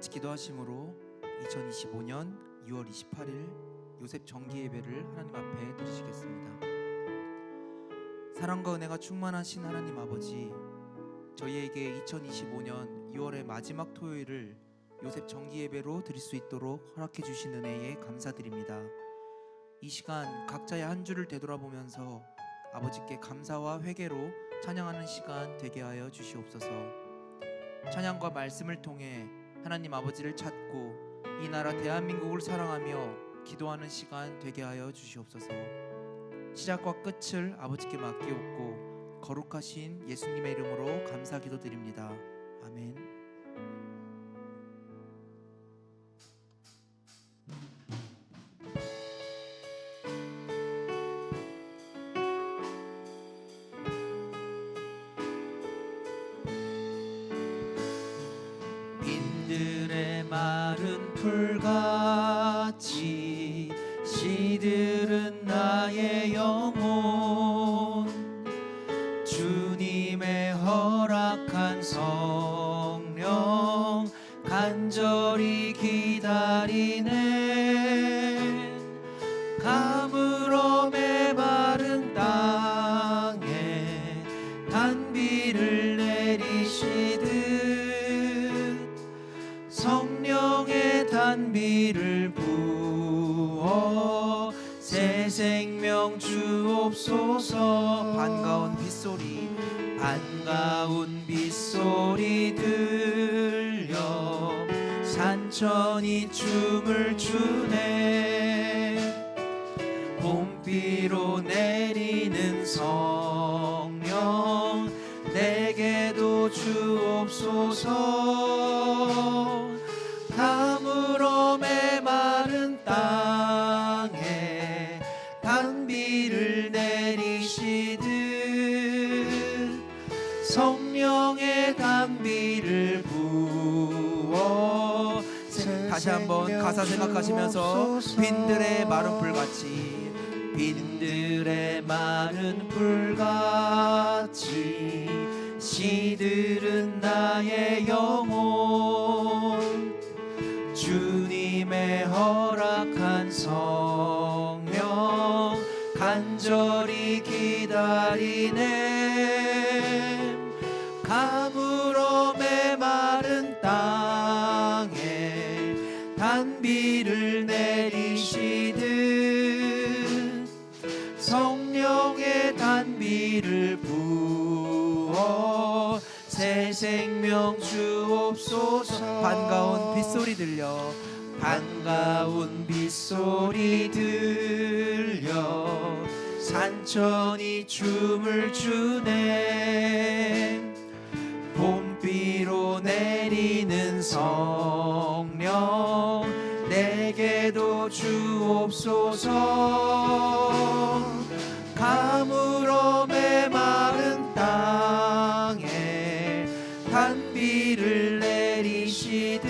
같이 기도하심으로 2025년 6월 28일 요셉 정기 예배를 하나님 앞에 드리시겠습니다. 사랑과 은혜가 충만하신 하나님 아버지, 저희에게 2025년 6월의 마지막 토요일을 요셉 정기 예배로 드릴 수 있도록 허락해 주신 은혜에 감사드립니다. 이 시간 각자의 한 주를 되돌아보면서 아버지께 감사와 회개로 찬양하는 시간 되게 하여 주시옵소서. 찬양과 말씀을 통해 하나님 아버지를 찾고 이 나라 대한민국을 사랑하며 기도하는 시간 되게 하여 주시옵소서. 시작과 끝을 아버지께 맡기옵고 거룩하신 예수님의 이름으로 감사 기도드립니다. 아멘. 빈들의 마른 풀같이 시들은 나의 영혼, 주님의 허락한 성령 간절히 기다리네. 가물어 메마른 땅에 단비를 내리시듯 성령의 단비를 부어 새 생명 주옵소서. 반가운 빗소리, 반가운 빗소리 들려 산천이 춤을 추네. 봄비로 내리는 성령 내게도 주옵소서. 가물어 메마른 땅에 단비를 내리시듯 성령의 단비를 부어. 다시 한번 가사 생각하시면서 빈들의 마른 풀같이, 빈들의 마른 풀같이 시들은 나의 영혼, 주님의 허락한 성령 간절히 기다리네. 가물어 메마른 땅에 단비를 내리시듯 성령의 단비를 부어 새 생명 주옵소서. 반가운 빗소리 들려, 반가운 빗소리 들려 산천이 춤을 추네. 봄비로 내리는 성령 내게도 주옵소서. 가물어 메마른 땅에 단비를 내리시듯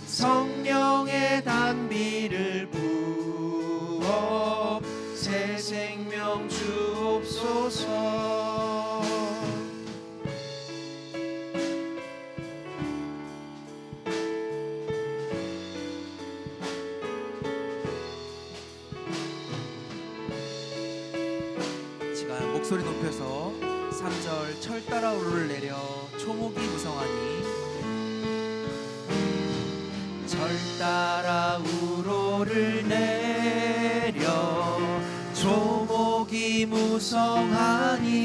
성령의 단비를 부어 새 생명 주옵소서. 시간 목소리 높여서 3절 철 따라 우르를 내려 초목이 무성하니. 철 따라 우로를 내려 초목이 무성하니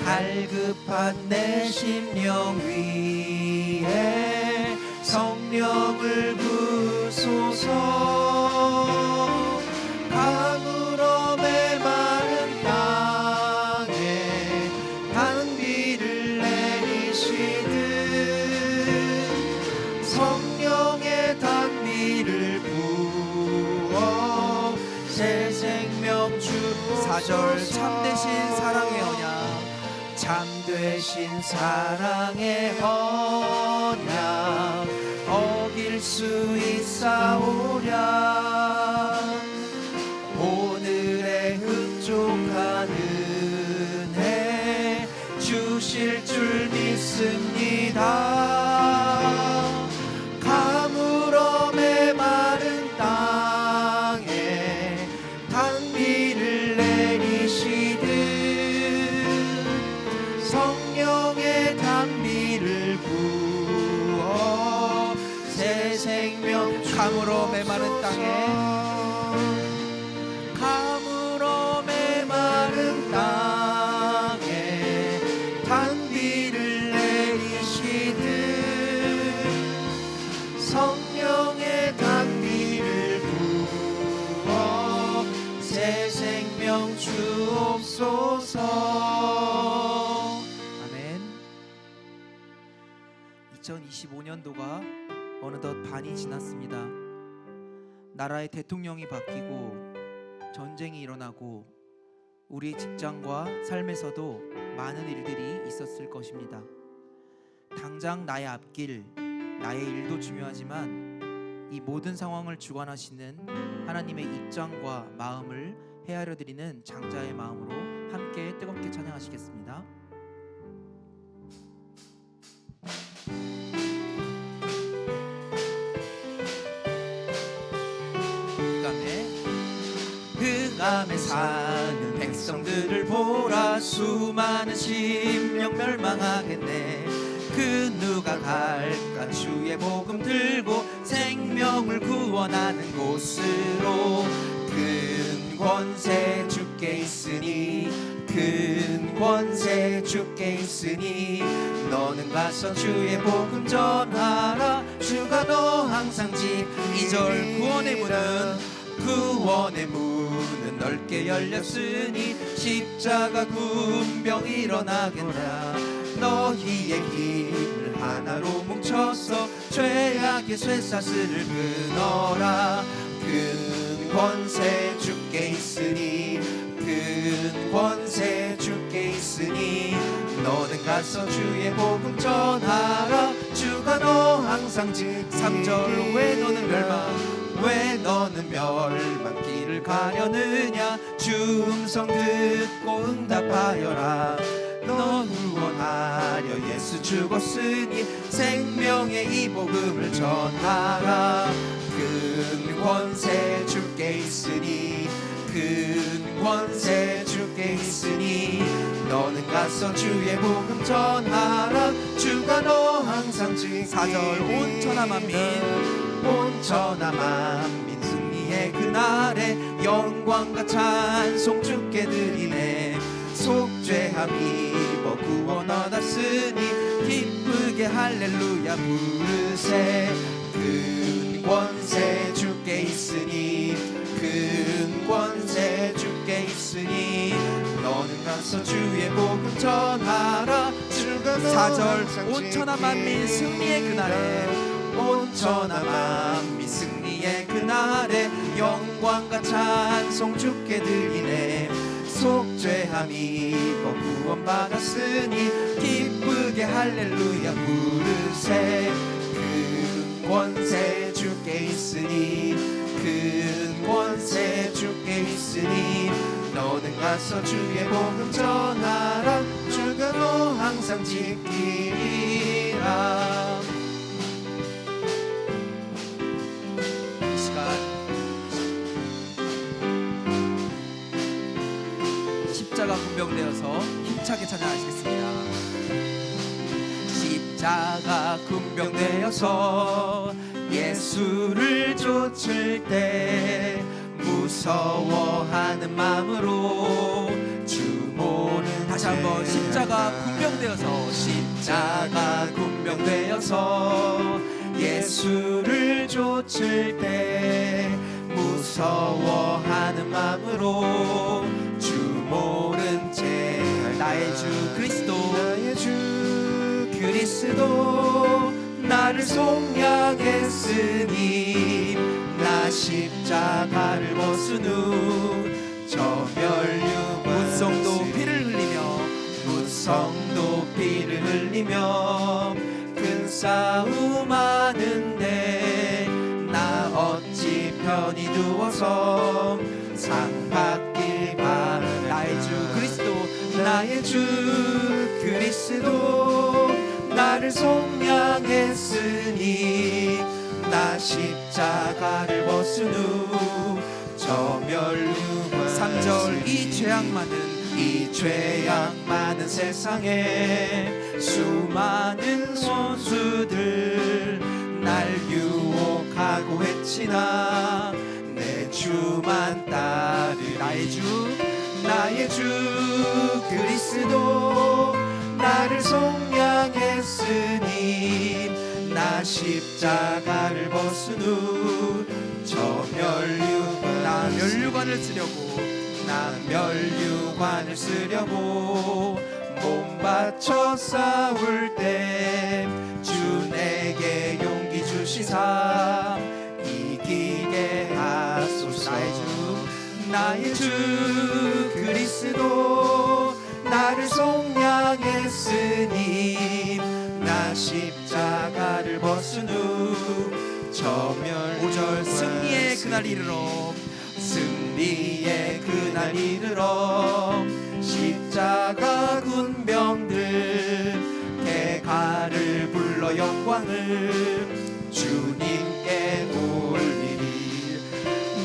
갈급한 내 심령 위에 성령을 부소서. 가물어 메마른 땅에 단비를 내리시듯 성령의 단비를 부어 새 생명 주. 4절 참되신 사랑의 언약, 참되신 사랑의 언약 어길 수 있사오랴. 오늘의 흡족한 은혜 주실 줄 믿습니다. 가물어 메마른 땅에 단비를 내리시듯 성령의 단비를 부어 새 생명 가물어 메마른 땅에 가물어 메마른 땅에 단비를 내리시듯 성령의 단비를 부어 새 생명 주옵소서. 아멘. 2025년도가 어느덧 반이 지났습니다. 나라의 대통령이 바뀌고 전쟁이 일어나고 우리의 직장과 삶에서도 많은 일들이 있었을 것입니다. 당장 나의 앞길, 나의 일도 중요하지만 이 모든 상황을 주관하시는 하나님의 입장과 마음을 헤아려 드리는 장자의 마음으로 함께 뜨겁게 찬양하시겠습니다. 흑암에 사는 백성들을 보라 수많은 심령 멸망하겠네. 그 누가 갈까 주의 복음 들고 생명을 구원하는 곳으로. 큰 권세 주께 있으니 큰 권세 주께 있으니 너는 가서 주의 복음 전하라. 주가 너 항상 지. 2절 구원의 문은 넓게 열렸으니 십자가 군병 일어나겠나. 너희의 힘을 하나로 뭉쳐서 죄악의 쇠사슬을 끊어라. 큰 권세 주께 있으니 큰 권세 주께 있으니 너는 가서 주의 복음 전하라. 주가 너 항상 지. 3절 왜 너는 멸망길을 가려느냐. 주 음성 듣고 응답하여라. 너 구원하려 예수 죽었으니 생명의 이 복음을 전하라. 큰 권세 주께 있으니 큰 권세 주께 있으니 너는 가서 주의 복음 전하라. 주가 너 항상 지. 4절 온 천하 만민 승리의 그날에 영광과 찬송 주께 드리네. 속죄함 입어 구원 얻었으니 기쁘게 할렐루야 부르세. 큰 권세 주께 있으니 큰 권세 주께 있으니 너는 가서 주의 복음 전하라. 4절 온 천하 만민 승리의 그날에 온 천하 만민 승리의 그날에 영광과 찬송 주께 드리네. 속죄함 입어 구원받았으니 기쁘게 할렐루야 부르세. 큰 권세 주께 있으니 큰 권세 주께 있으니 너는 가서 주의 복음 전하라. 주가 너 항상 지키리라. 이 시간 십자가 군병되어서 힘차게 찬양하시겠습니다. 십자가 군병되어서 예수를 쫓을 때 무서워하는 마음으로 주 모는 다시 한번 십자가 군병되어서 예수를 쫓을 때 무서워하는 마음으로 주 모른 채 나의 주 그리스도 나를 속량했으니 나 십자가를 벗은 후 저 멸류 무성도 피를 흘리며 큰 싸움 하는데 나 어찌 편히 누워서 상 받길 바라. 나의 주 그리스도 나를 나를 속량했으니 나 십자가를 벗은 후 저 멸류관 3절 이 죄악 많은 이 죄악 많은 세상에 수많은 원수들 날 유혹하고 했지나 내 주만 따르리 나의 주 그리스도 나를 속량했으니 나 십자가를 벗은 후 저 멸류관을 쓰려고 나 멸류관을 쓰려고 몸 바쳐 싸울 때 주 내게 용기 주시사 이기게 하소서 나의 주 그리스도 나를 속량했으니 나 십자가를 벗은 후 저 멸 5절 승리의 그날 이르러 승리의 그날 이르러 십자가 군병들 대가를 불러 영광을 주님께 돌리리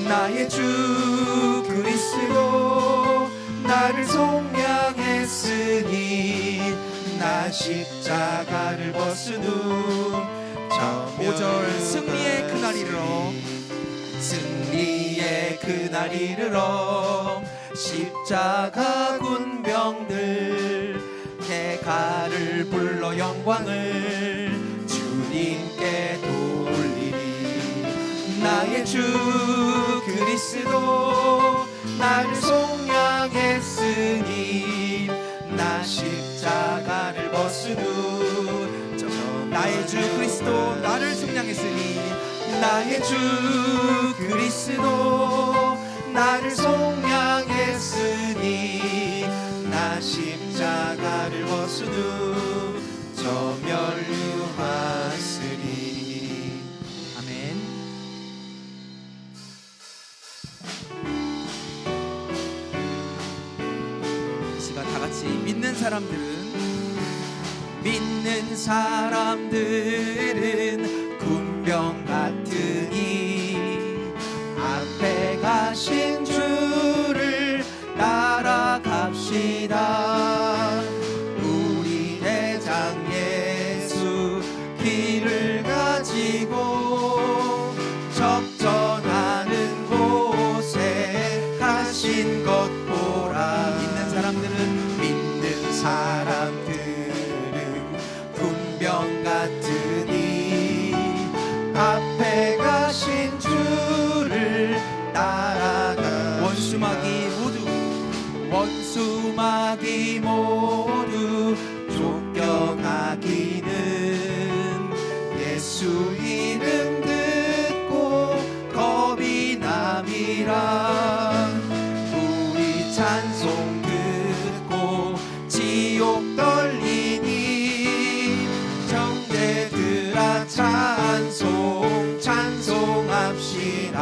나의 주 그리스도 나를 속량했으니 나 십자가를 벗은 후 5절 승리의 그날 이르러 승리의 그날 이르러 십자가 군병들 대가를 불러 영광을 주님께 돌리리 나의 주 그리스도 나를 속량했으니 나 십자가를 벗은 후 나의 주 그리스도 나를 속량했으니 나의 주 그리스도 나를 속량했으니 나 십자가를 벗은 후 저 멸류하으니 아멘. 이 시간 다 같이 믿는 사람들은 군병 같으니 앞에 가신 주를 따라갑시다 우리 대장 예수 길을 가지고 적전하는 곳에 가신 것 보라 믿는 사람들은 군병 같으니 앞에 가신 주를 따라가 원수마귀 모두 쫓겨가기는 예수 이름 듣고 겁이 남이라 우리 찬송 듣고 지옥 떨리니 정대들아 찬송합시다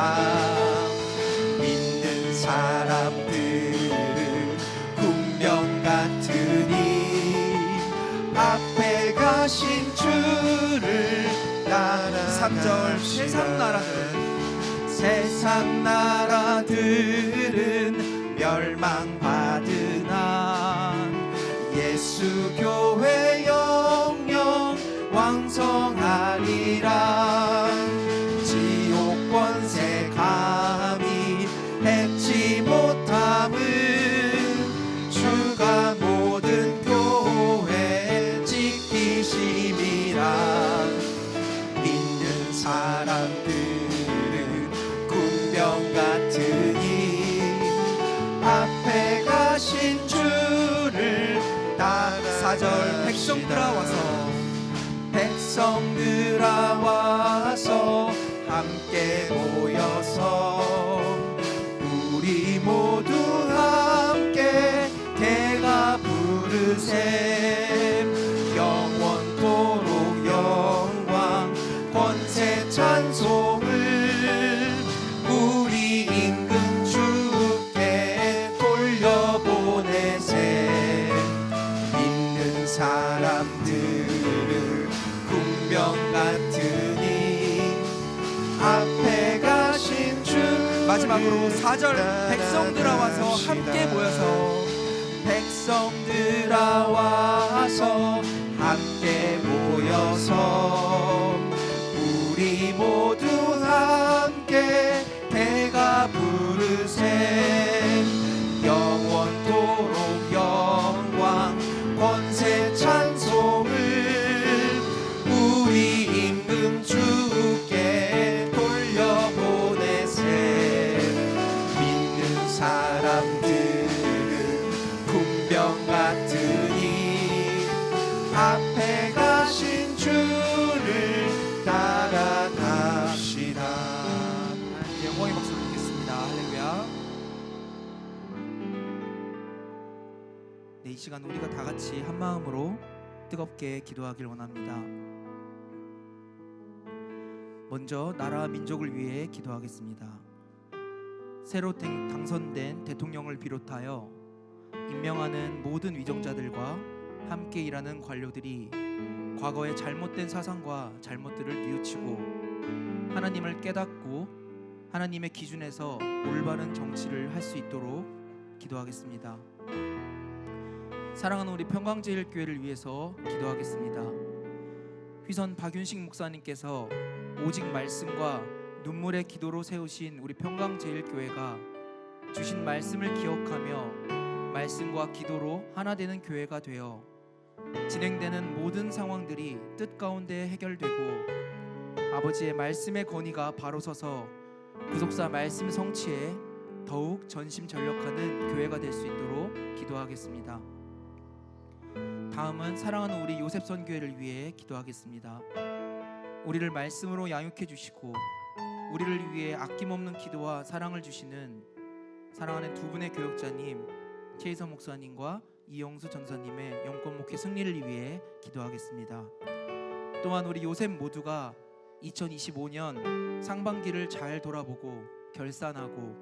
믿는 사람들은 군병 같으니 앞에 가신 주를 따라갑시다 3절 세상 나라들은 멸망받으나 예수 교회 영영 왕성하리라 지옥 권세 감히 해치 못함은 주가 모든 교회 지키심이라 믿는 사람들은 군병 같으니 앞에 가신 주를 따라 4절 백성들아 와서 함께 모여서 우리 모두 함께 대가 부르세 영원토록 영광 권세 찬송을 우리 임금 주께 돌려보내세 믿는 사람들은 마지막으로 4절 백성들아 와서 함께 모여서 백성들아 와서 함께 모여서 우리 모두 함께 배가 부르세 영원토록 영광 권세 찬송을 우리 임금 주께 돌려보내세 믿는 사람들은 군병 같으니 앞에 가신 주를 따라갑시다. 하나님께 영광의 박수를 드리겠습니다. 할렐루야. 네, 이 시간 우리가 다 같이 한 마음으로 뜨겁게 기도하길 원합니다. 먼저 나라와 민족을 위해 기도하겠습니다. 새로 당선된 대통령을 비롯하여 임명하는 모든 위정자들과 함께 일하는 관료들이 과거의 잘못된 사상과 잘못들을 뉘우치고 하나님을 깨닫고 하나님의 기준에서 올바른 정치를 할 수 있도록 기도하겠습니다. 사랑하는 우리 평강제일교회를 위해서 기도하겠습니다. 휘선 박윤식 목사님께서 오직 말씀과 눈물의 기도로 세우신 우리 평강제일교회가 주신 말씀을 기억하며 말씀과 기도로 하나 되는 교회가 되어 진행되는 모든 상황들이 뜻 가운데 해결되고 아버지의 말씀의 권위가 바로 서서 구속사 말씀 성취에 더욱 전심전력하는 교회가 될 수 있도록 기도하겠습니다. 다음은 사랑하는 우리 요셉선교회를 위해 기도하겠습니다. 우리를 말씀으로 양육해 주시고 우리를 위해 아낌없는 기도와 사랑을 주시는 사랑하는 두 분의 교역자님 최희선 목사님과 이영수 전사님의 영권 목회 승리를 위해 기도하겠습니다. 또한 우리 요셉 모두가 2025년 상반기를 잘 돌아보고 결산하고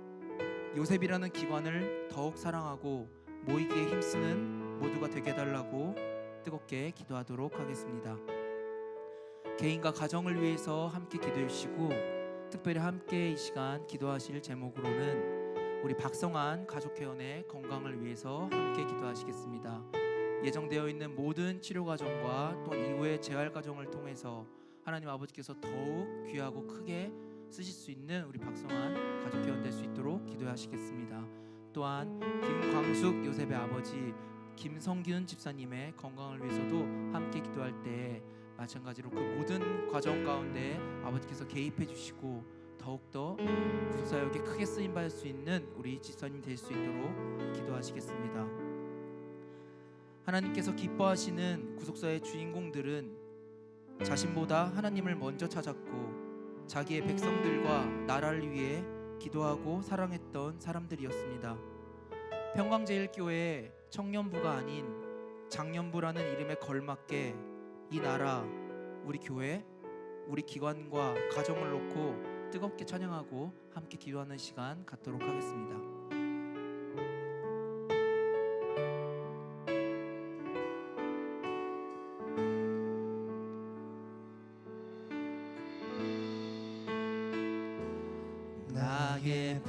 요셉이라는 기관을 더욱 사랑하고 모이기에 힘쓰는 모두가 되게 해달라고 뜨겁게 기도하도록 하겠습니다. 개인과 가정을 위해서 함께 기도해 주시고 특별히 함께 이 시간 기도하실 제목으로는 우리 박성환 가족회원의 건강을 위해서 함께 기도하시겠습니다. 예정되어 있는 모든 치료 과정과 또 이후의 재활 과정을 통해서 하나님 아버지께서 더욱 귀하고 크게 쓰실 수 있는 우리 박성환 가족회원 될 수 있도록 기도하시겠습니다. 또한 김광숙 요셉의 아버지 김성균 집사님의 건강을 위해서도 함께 기도할 때 마찬가지로 그 모든 과정 가운데 아버지께서 개입해 주시고 더욱더 구속사역에 크게 쓰임받을 수 있는 우리 집사님 될 수 있도록 기도하시겠습니다. 하나님께서 기뻐하시는 구속사의 주인공들은 자신보다 하나님을 먼저 찾았고 자기의 백성들과 나라를 위해 기도하고 사랑했던 사람들이었습니다. 평강제일교회의 청년부가 아닌 장년부라는 이름에 걸맞게 이 나라, 우리 교회, 우리 기관과 가정을 놓고 뜨겁게 찬양하고 함께 기도하는 시간 갖도록 하겠습니다. 나의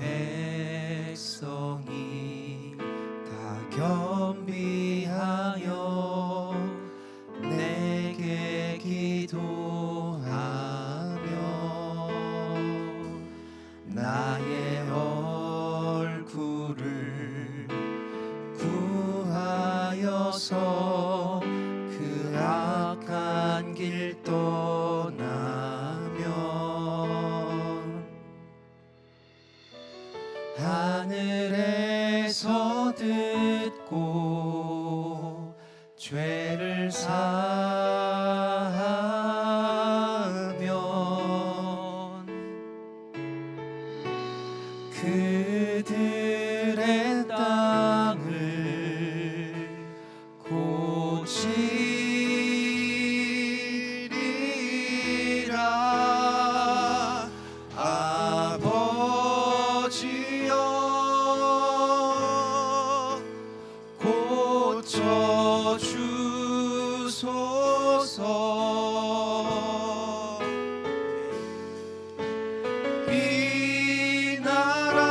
백성이 다 겸비하여 내게 기도하며 나의 얼굴을 구하여서 그 악한 길 떠나면 하늘에서 듣고 죄를 사하면 그들의 땅을 고치리라. 아버지여 고쳐주소서. 이 나라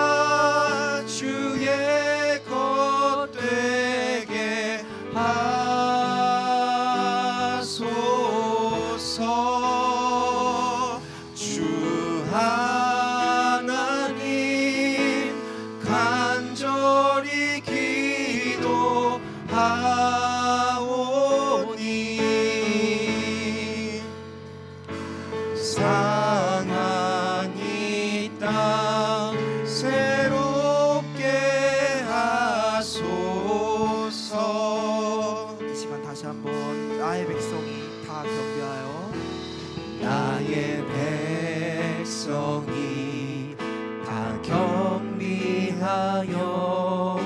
위하여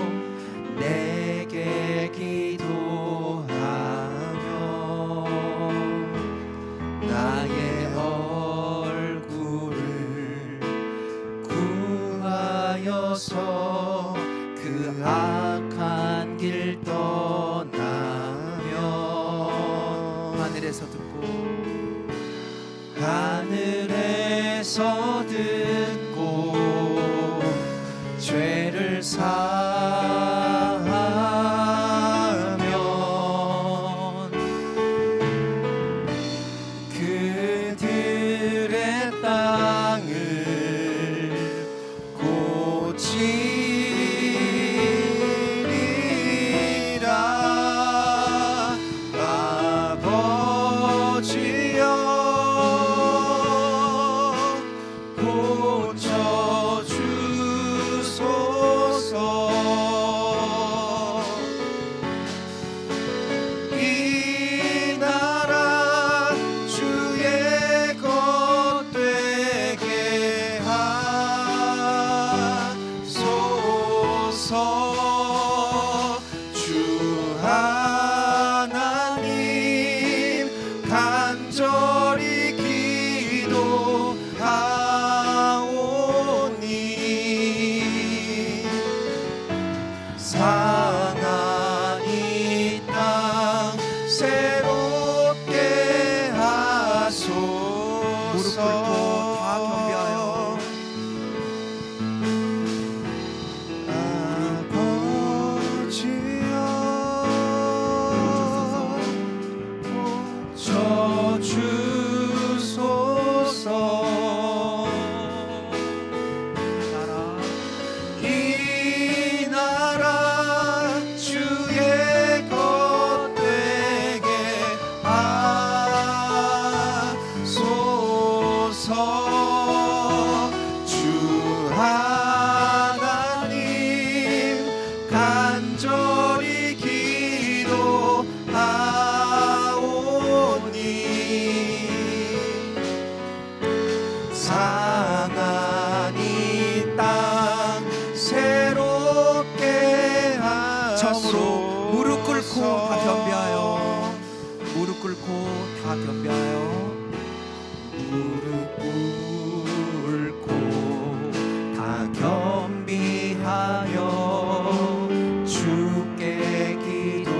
내게 기도하며 나의 얼굴을 구하여서 그 악한 길 떠나며 하늘에서 듣고 하늘에서 듣고 죄를 사하면 그들의 땅을 고치리라. 아버지여 고쳐주소서. 이 나라 주의 것 되게 하소서. 주 하나님 간절히 기도하오니 상한 이 땅 새롭게 하소서. 무릎 꿇고 다 경배하여 고쳐주소서. 나라 이 나라 주의 것 되게 하소서. 주 하나님 간절히 기도하오니 상한 이 땅 새롭게 하소서. 처음으로 무릎 꿇고 다 겸비하여 무릎 꿇고 다 겸비하여 무릎 꿇고 다 겸비하여 주께 기도하리.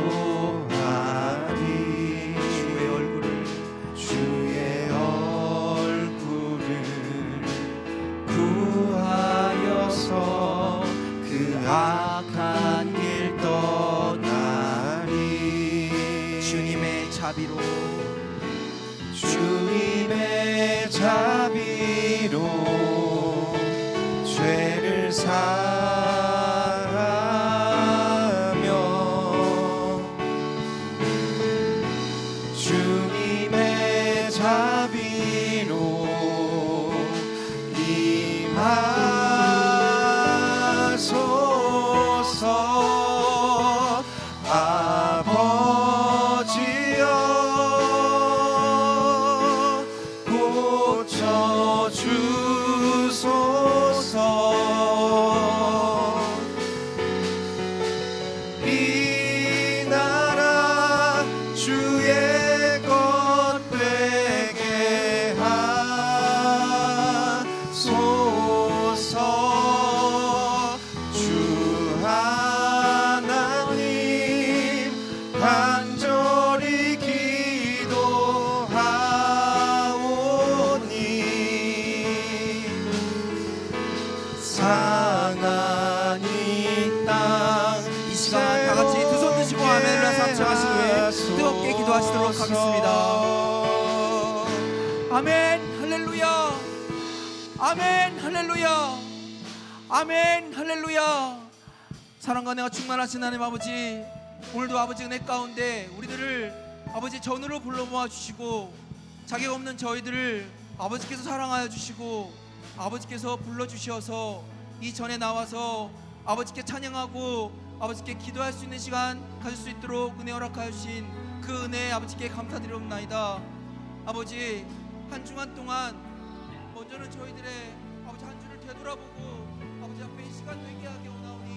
주의 얼굴을 구하여서 그 악한 길 떠나리. 주님의 자비로 주님의 자비로 죄를 사하며 주님의 자비로 임하소서. 아버지여 고쳐주소서. 이 나라 주의 것 되게 하소서. 주 하나님 간절히 기도하오니 상한 이 땅 이 시간 다 같이 두 손 드시고 아멘을 삼창하신 후에 뜨겁게 기도하시도록 하겠습니다. 아멘 할렐루야. 아멘 할렐루야. 아멘 할렐루야. 사랑과 은혜가 충만하신 하나님 아버지, 오늘도 아버지 은혜 가운데 우리들을 아버지 전으로 불러 모아 주시고 자격 없는 저희들을 아버지께서 사랑하여 주시고 아버지께서 불러 주셔서 이 전에 나와서 아버지께 찬양하고 아버지께 기도할 수 있는 시간 가질 수 있도록 은혜 허락하여 주신 그 은혜에 아버지께 감사드리옵나이다. 아버지 한 주간 동안 먼저는 저희들의 아버지 한 주를 되돌아보고 아버지 앞에 이 시간 되게 하게 오나오니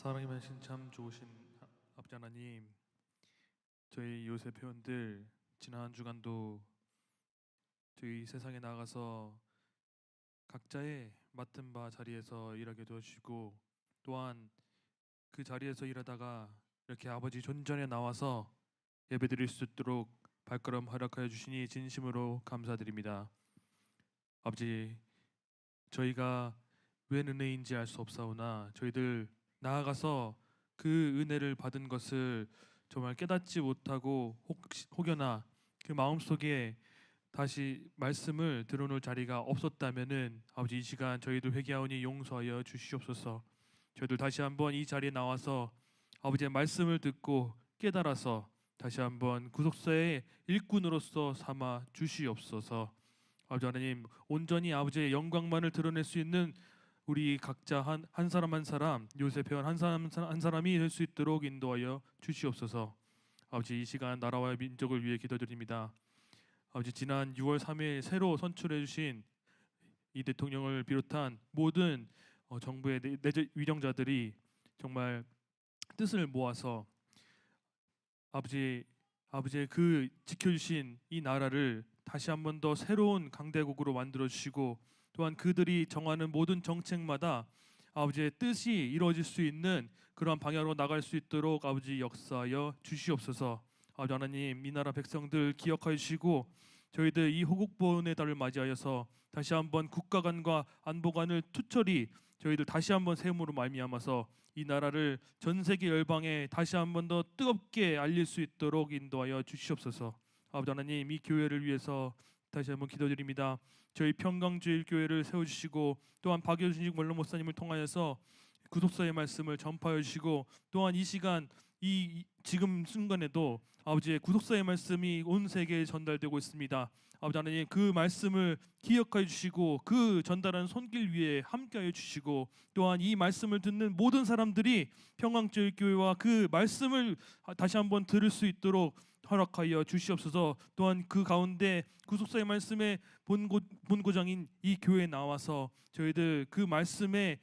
사랑이 많으신 참 좋으신 아버지 하나님, 저희 요셉 회원들 지난 한 주간도 저희 세상에 나가서 각자의 맡은 바 자리에서 일하게 도와주시고, 또한 그 자리에서 일하다가 이렇게 아버지 존전에 나와서 예배드릴 수 있도록 발걸음 허락하여 주시니 진심으로 감사드립니다. 아버지, 저희가 웬 은혜인지 알 수 없사오나 저희들 나아가서 그 은혜를 받은 것을 정말 깨닫지 못하고 혹여나 그 마음속에 다시 말씀을 들어놓을 자리가 없었다면은 아버지, 이 시간 저희들 회개하오니 용서하여 주시옵소서. 저희들 다시 한번 이 자리에 나와서 아버지의 말씀을 듣고 깨달아서 다시 한번 구속사의 일꾼으로서 삼아 주시옵소서. 아버지 하나님, 온전히 아버지의 영광만을 드러낼 수 있는 우리 각자 한 사람 한 사람, 요셉 회원 한 사람 한 사람이 될 수 있도록 인도하여 주시옵소서. 아버지, 이 시간 나라와 민족을 위해 기도드립니다. 아버지, 지난 6월 3일 새로 선출해 주신 이 대통령을 비롯한 모든 정부의 내적 위정자들이 정말 뜻을 모아서 아버지의 그 지켜주신 이 나라를 다시 한 번 더 새로운 강대국으로 만들어 주시고, 또한 그들이 정하는 모든 정책마다 아버지의 뜻이 이루어질 수 있는 그러한 방향으로 나갈 수 있도록 아버지 역사하여 주시옵소서. 아버지 하나님, 이 나라 백성들 기억하여 주시고, 저희들 이 호국보훈의 달을 맞이하여서 다시 한번 국가관과 안보관을 투철히 저희들 다시 한번 세움으로 말미암아서 이 나라를 전 세계 열방에 다시 한번 더 뜨겁게 알릴 수 있도록 인도하여 주시옵소서. 아버지 하나님, 이 교회를 위해서 다시 한번 기도드립니다. 저희 평강주일교회를 세워주시고, 또한 박효준식 원로 목사님을 통하여서 구속사의 말씀을 전파해 주시고, 또한 이 시간 지금 순간에도 아버지의 구속사의 말씀이 온 세계에 전달되고 있습니다. 아버지 하나님, 그 말씀을 기억하여 주시고 그 전달하는 손길 위에 함께하여 주시고, 또한 이 말씀을 듣는 모든 사람들이 평강제일교회와 그 말씀을 다시 한번 들을 수 있도록 허락하여 주시옵소서. 또한 그 가운데 구속사의 말씀의 본고장인 이 교회에 나와서 저희들 그 말씀에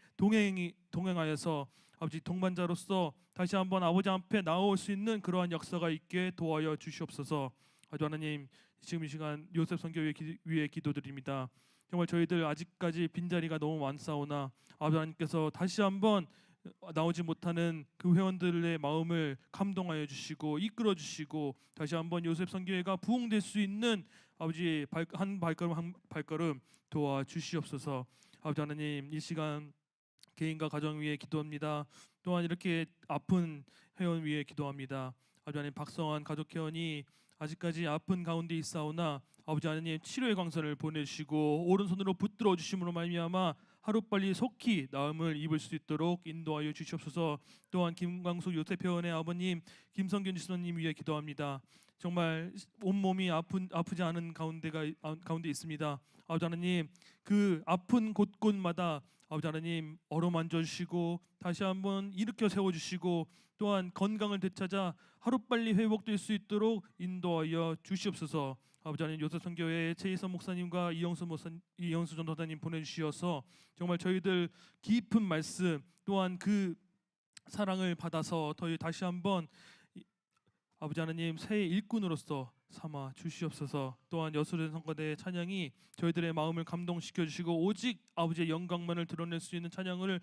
동행하여서 아버지 동반자로서 다시 한번 아버지 앞에 나올 수 있는 그러한 역사가 있게 도와여 주시옵소서. 아버지 하나님, 지금 이 시간 요셉 선교 위에 기도드립니다. 정말 저희들 아직까지 빈자리가 너무 많사오나 아버지 하나님께서 다시 한번 나오지 못하는 그 회원들의 마음을 감동하여 주시고 이끌어 주시고, 다시 한번 요셉 선교회가 부흥될 수 있는 아버지 한 발걸음 한 발걸음 도와 주시옵소서. 아버지 하나님, 이 시간 개인과 가정 위에 기도합니다. 또한 이렇게 아픈 회원 위에 기도합니다. 아버지 하나님, 박성환 가족 회원이 아직까지 아픈 가운데 있사오나 아버지 하나님, 치료의 광선을 보내주시고 오른손으로 붙들어 주심으로 말미암아 하루빨리 속히 나음을 입을 수 있도록 인도하여 주시옵소서. 또한 김광숙 요셉 회원의 아버님 김성균 지사님 위해 기도합니다. 정말 온몸이 아프지 않은 가운데 있습니다. 아버지 하나님, 그 아픈 곳곳마다 아버지 하나님 어루만져 주시고 다시 한번 일으켜 세워 주시고, 또한 건강을 되찾아 하루빨리 회복될 수 있도록 인도하여 주시옵소서. 아버지 하나님, 요셉 선교회 최희선 목사님과 이영수 전도사님 보내주시어서 정말 저희들 깊은 말씀, 또한 그 사랑을 받아서 다시 한번 아버지 하나님 새 일꾼으로서 삼아 주시옵소서. 또한 여수련 성가대의 찬양이 저희들의 마음을 감동시켜 주시고 오직 아버지의 영광만을 드러낼 수 있는 찬양을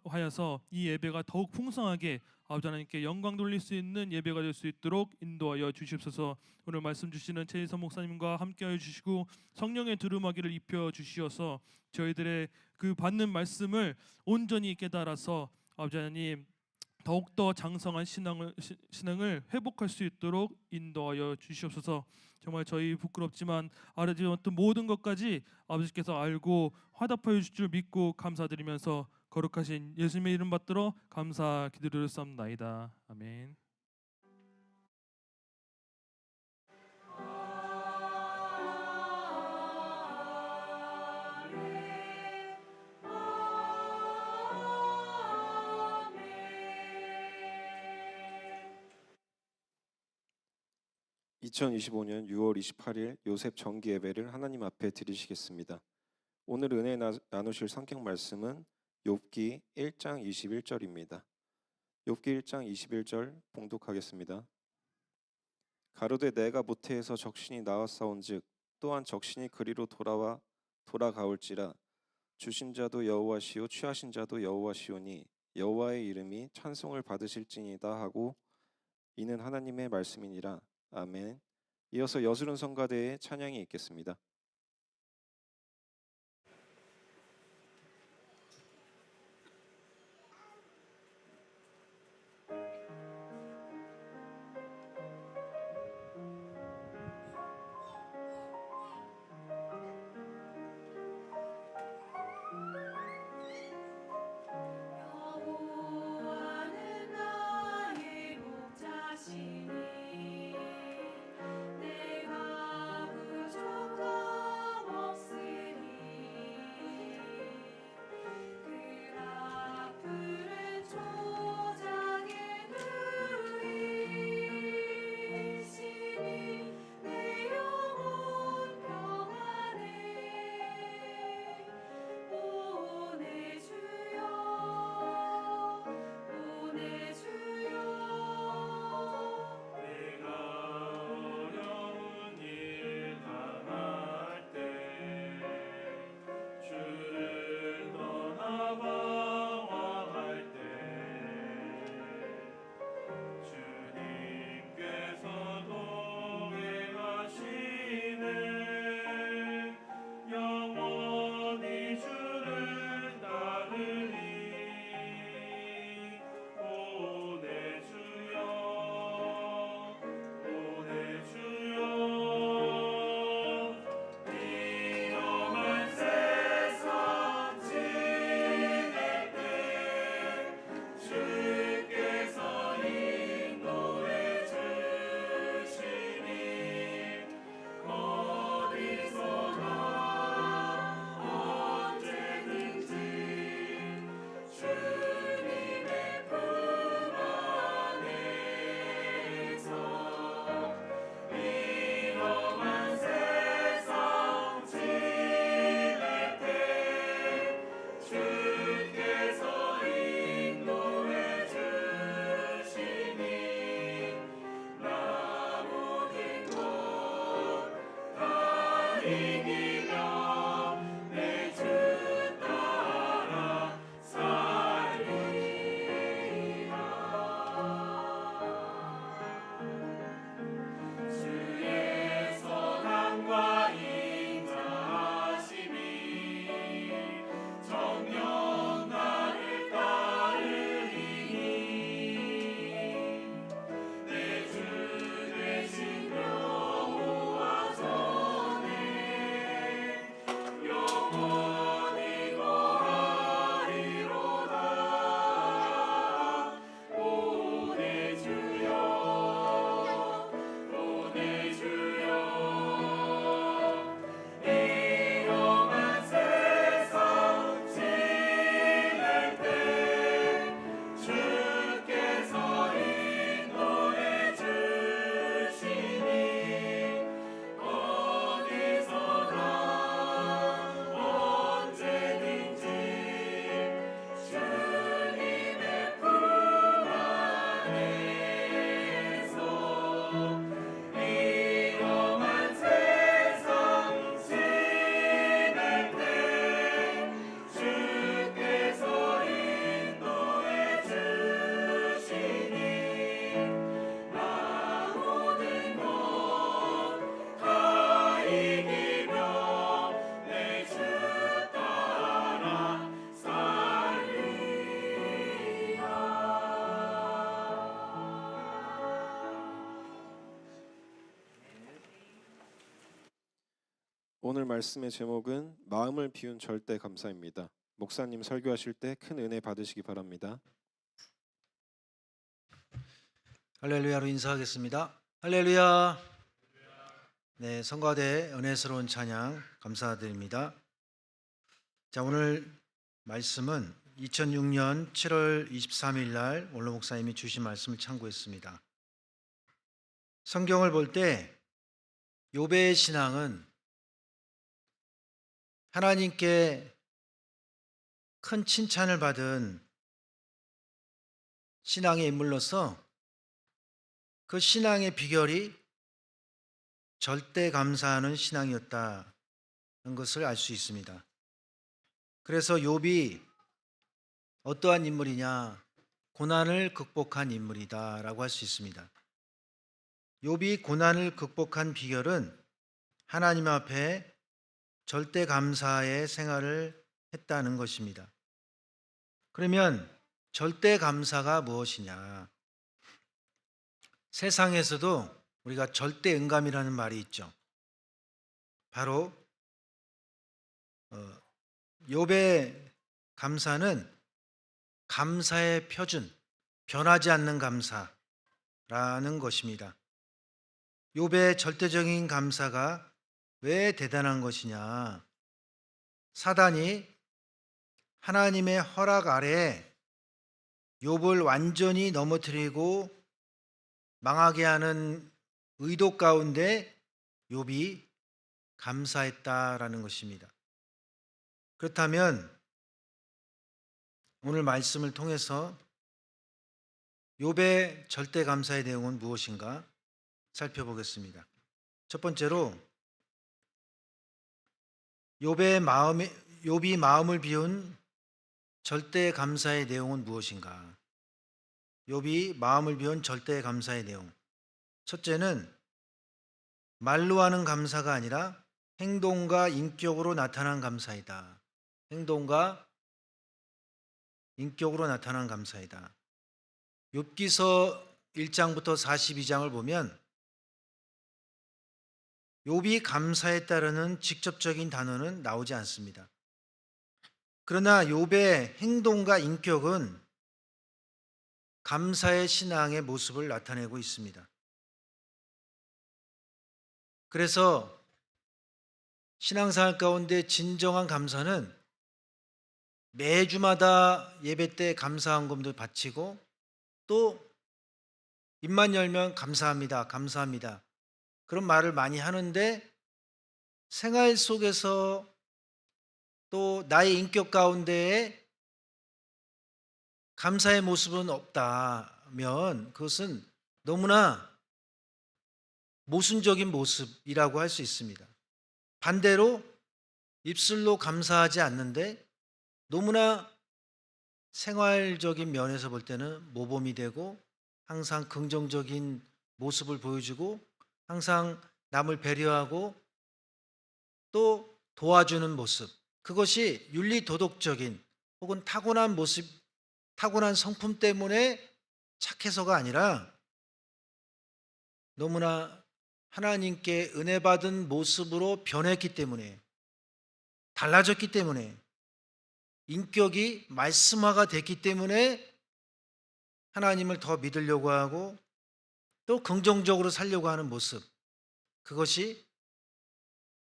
하여서 이 예배가 더욱 풍성하게 아버지 하나님께 영광 돌릴 수 있는 예배가 될 수 있도록 인도하여 주시옵소서. 오늘 말씀 주시는 최희선 목사님과 함께하여 주시고 성령의 두루마기를 입혀 주시어서 저희들의 그 받는 말씀을 온전히 깨달아서 아버지 하나님 더욱더 장성한 신앙을 회복할 수 있도록 인도하여 주시옵소서. 정말 저희 부끄럽지만 알지 못한 모든 것까지 아버지께서 알고 화답하여 주실 줄 믿고 감사드리면서 거룩하신 예수님의 이름 받들어 감사 기도드렸사옵나이다. 아멘. (2025년 6월 28일) 요셉 정기 예배를 하나님 앞에 드리시겠습니다. 오늘 은혜 나누실 성경 말씀은 욥기 1장 21절입니다. 욥기 1장 21절 봉독하겠습니다. 가로되 내가 모태에서 적신이 나왔사온즉 또한 적신이 그리로 돌아가올지라. 주신 자도 여호와시요 취하신 자도 여호와시오니 여호와의 이름이 찬송을 받으실지니이다 하고 이는 하나님의 말씀이니라. 아멘. 이어서 여수론 성가대의 찬양이 있겠습니다. 여호와는 나의 목자시니 내가 부족함 없으리. 그 앞을 조장에 누이시니 내 영혼 평안해. 오 내 주여, 오 내 주여. 내가 어려운 일 당할 때 주를 떠나 방황할 때 주님께서 동행하시네. 영원히 주를 따르리. 오 내 주여, 오 내 주여. 위험한 세상 지낼 때 주께서 인도해 주시니 어디서나 언제든지 주님의 품 안에서. 위험한 세상 지낼 때 주께서 인도해 주시니 나 모든 것 다 이기며 내 주 따라 살리라. 주의 선함과 인자하심이 정녕 나를 따르리니 내 주 되신 여호와 전에 영원히 거하리로다. 오 내 주여, 오 내 주여. 위험한 세상 지낼 때 주께서 인도해 주시니 어디서나 언제든지 주님의 품 안에서. 위험한 세상 지낼 때 주께서 인도해 주시니 나 모든 것 다 이기며 내 주 따라 살리라. 오늘 말씀의 제목은 마음을 비운 절대 감사입니다. 목사님 설교하실 때 큰 은혜 받으시기 바랍니다. 할렐루야로 인사하겠습니다. 할렐루야. 네, 성가대 은혜스러운 찬양 감사드립니다. 자, 오늘 말씀은 2006년 7월 23일 날 원로 목사님이 주신 말씀을 참고했습니다. 성경을 볼 때 욥의 신앙은 하나님께 큰 칭찬을 받은 신앙의 인물로서 그 신앙의 비결이 절대 감사하는 신앙이었다는 것을 알 수 있습니다. 그래서 욥이 어떠한 인물이냐? 고난을 극복한 인물이다라고 할 수 있습니다. 욥이 고난을 극복한 비결은 하나님 앞에 절대 감사의 생활을 했다는 것입니다. 그러면 절대 감사가 무엇이냐? 세상에서도 우리가 절대 응감이라는 말이 있죠. 바로 욥의 감사는 감사의 표준, 변하지 않는 감사라는 것입니다. 욥의 절대적인 감사가 왜 대단한 것이냐? 사단이 하나님의 허락 아래 욥을 완전히 넘어뜨리고 망하게 하는 의도 가운데 욥이 감사했다라는 것입니다. 그렇다면 오늘 말씀을 통해서 욥의 절대 감사의 내용은 무엇인가 살펴보겠습니다. 첫 번째로 욥이 마음을 비운 절대 감사의 내용은 무엇인가? 욥이 마음을 비운 절대 감사의 내용. 첫째는 말로 하는 감사가 아니라 행동과 인격으로 나타난 감사이다. 행동과 인격으로 나타난 감사이다. 욥기서 1장부터 42장을 보면 욥이 감사에 따르는 직접적인 단어는 나오지 않습니다. 그러나 욥의 행동과 인격은 감사의 신앙의 모습을 나타내고 있습니다. 그래서 신앙생활 가운데 진정한 감사는 매주마다 예배 때 감사헌금도 바치고 또 입만 열면 감사합니다, 감사합니다. 그런 말을 많이 하는데 생활 속에서 또 나의 인격 가운데에 감사의 모습은 없다면 그것은 너무나 모순적인 모습이라고 할 수 있습니다. 반대로 입술로 감사하지 않는데 너무나 생활적인 면에서 볼 때는 모범이 되고 항상 긍정적인 모습을 보여주고 항상 남을 배려하고 또 도와주는 모습, 그것이 윤리도덕적인 혹은 타고난 모습, 타고난 성품 때문에 착해서가 아니라 너무나 하나님께 은혜 받은 모습으로 변했기 때문에, 달라졌기 때문에, 인격이 말씀화가 됐기 때문에 하나님을 더 믿으려고 하고 또 긍정적으로 살려고 하는 모습, 그것이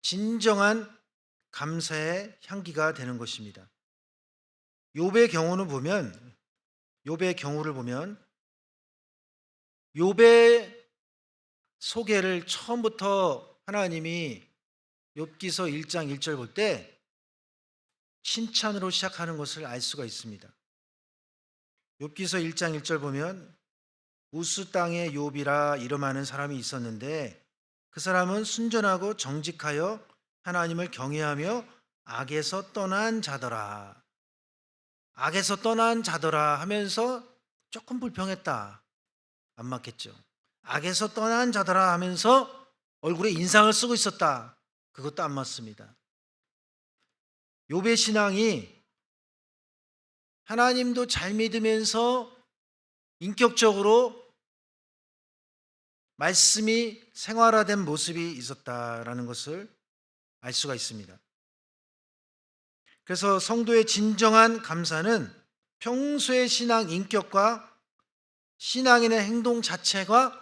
진정한 감사의 향기가 되는 것입니다. 욥의 경우를 보면 욥의 소개를 처음부터 하나님이 욥기서 1장 1절 볼 때 칭찬으로 시작하는 것을 알 수가 있습니다. 욥기서 1장 1절 보면 우스 땅에 욥이라 이름하는 사람이 있었는데 그 사람은 순전하고 정직하여 하나님을 경외하며 악에서 떠난 자더라. 악에서 떠난 자더라 하면서 조금 불평했다. 안 맞겠죠. 악에서 떠난 자더라 하면서 얼굴에 인상을 쓰고 있었다. 그것도 안 맞습니다. 욥의 신앙이 하나님도 잘 믿으면서 인격적으로 말씀이 생활화된 모습이 있었다라는 것을 알 수가 있습니다. 그래서 성도의 진정한 감사는 평소의 신앙 인격과 신앙인의 행동 자체가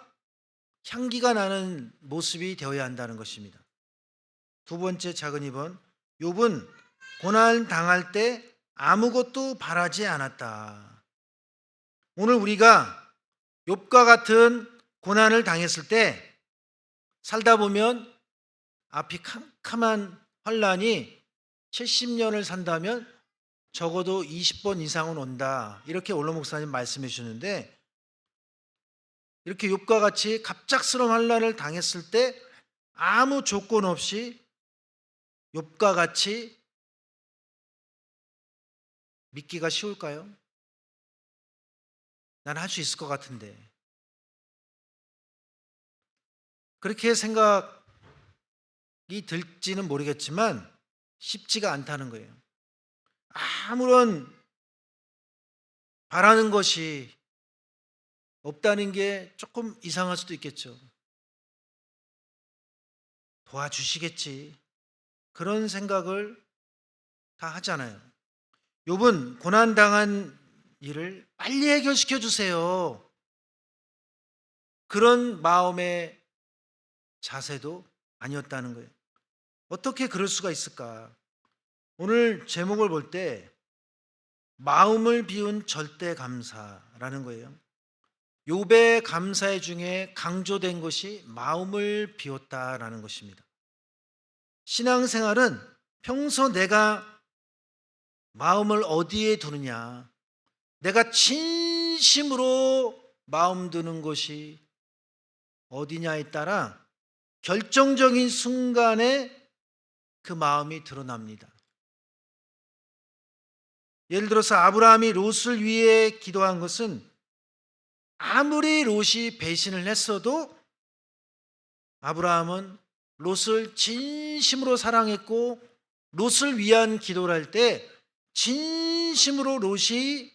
향기가 나는 모습이 되어야 한다는 것입니다. 두 번째 작은 2번, 욥은 고난 당할 때 아무것도 바라지 않았다. 오늘 우리가 욥과 같은 고난을 당했을 때 살다 보면 앞이 캄캄한 환란이 70년을 산다면 적어도 20번 이상은 온다. 이렇게 원로 목사님 말씀해 주셨는데 이렇게 욥과 같이 갑작스러운 환난을 당했을 때 아무 조건 없이 욥과 같이 믿기가 쉬울까요? 난 할 수 있을 것 같은데. 그렇게 생각이 들지는 모르겠지만 쉽지가 않다는 거예요. 아무런 바라는 것이 없다는 게 조금 이상할 수도 있겠죠. 도와주시겠지. 그런 생각을 다 하잖아요. 욥은 고난당한 일을 빨리 해결시켜 주세요. 그런 마음의 자세도 아니었다는 거예요. 어떻게 그럴 수가 있을까? 오늘 제목을 볼 때 마음을 비운 절대 감사라는 거예요. 욥의 감사의 중에 강조된 것이 마음을 비웠다라는 것입니다. 신앙생활은 평소 내가 마음을 어디에 두느냐, 내가 진심으로 마음 두는 것이 어디냐에 따라 결정적인 순간에 그 마음이 드러납니다. 예를 들어서 아브라함이 롯을 위해 기도한 것은 아무리 롯이 배신을 했어도 아브라함은 롯을 진심으로 사랑했고 롯을 위한 기도를 할 때 진심으로 롯이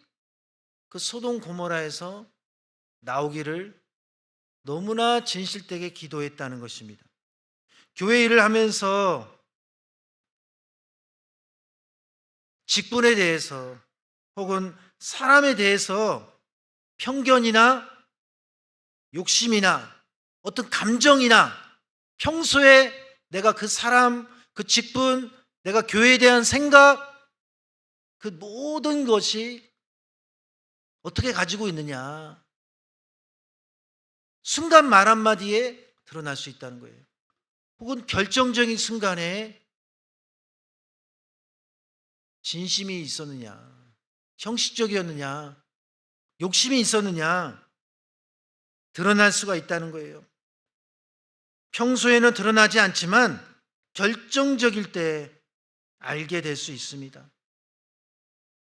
그 소돔 고모라에서 나오기를 너무나 진실되게 기도했다는 것입니다. 교회 일을 하면서 직분에 대해서 혹은 사람에 대해서 편견이나 욕심이나 어떤 감정이나 평소에 내가 그 사람, 그 직분, 내가 교회에 대한 생각, 그 모든 것이 어떻게 가지고 있느냐. 순간 말 한마디에 드러날 수 있다는 거예요. 혹은 결정적인 순간에 진심이 있었느냐, 형식적이었느냐, 욕심이 있었느냐 드러날 수가 있다는 거예요. 평소에는 드러나지 않지만 결정적일 때 알게 될 수 있습니다.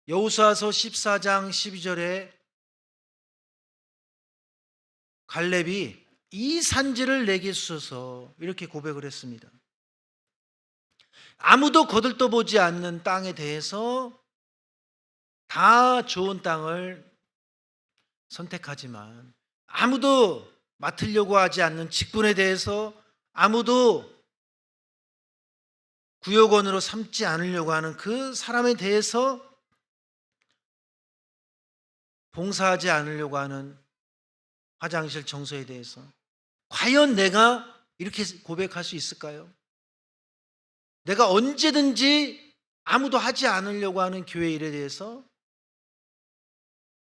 여호수아서 14장 12절에 갈렙이 이 산지를 내게 주소서 이렇게 고백을 했습니다. 아무도 거들떠보지 않는 땅에 대해서 다 좋은 땅을 선택하지만 아무도 맡으려고 하지 않는 직분에 대해서 아무도 구역원으로 삼지 않으려고 하는 그 사람에 대해서 봉사하지 않으려고 하는 화장실 청소에 대해서 과연 내가 이렇게 고백할 수 있을까요? 내가 언제든지 아무도 하지 않으려고 하는 교회 일에 대해서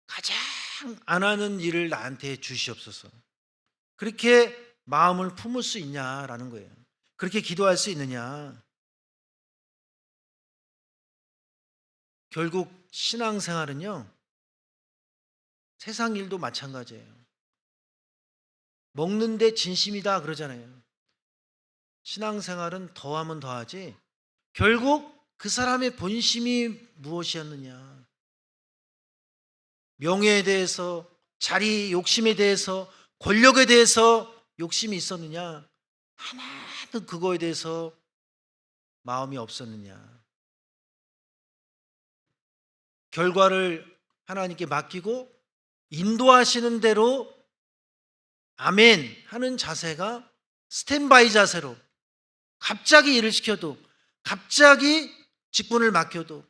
가장 안 하는 일을 나한테 주시옵소서. 그렇게 마음을 품을 수 있냐라는 거예요. 그렇게 기도할 수 있느냐. 결국 신앙생활은요, 세상 일도 마찬가지예요. 먹는데 진심이다 그러잖아요. 신앙생활은 더하면 더하지 결국 그 사람의 본심이 무엇이었느냐, 명예에 대해서, 자리 욕심에 대해서, 권력에 대해서 욕심이 있었느냐, 하나도 그거에 대해서 마음이 없었느냐. 결과를 하나님께 맡기고 인도하시는 대로 아멘 하는 자세가 스탠바이 자세로, 갑자기 일을 시켜도, 갑자기 직분을 맡겨도,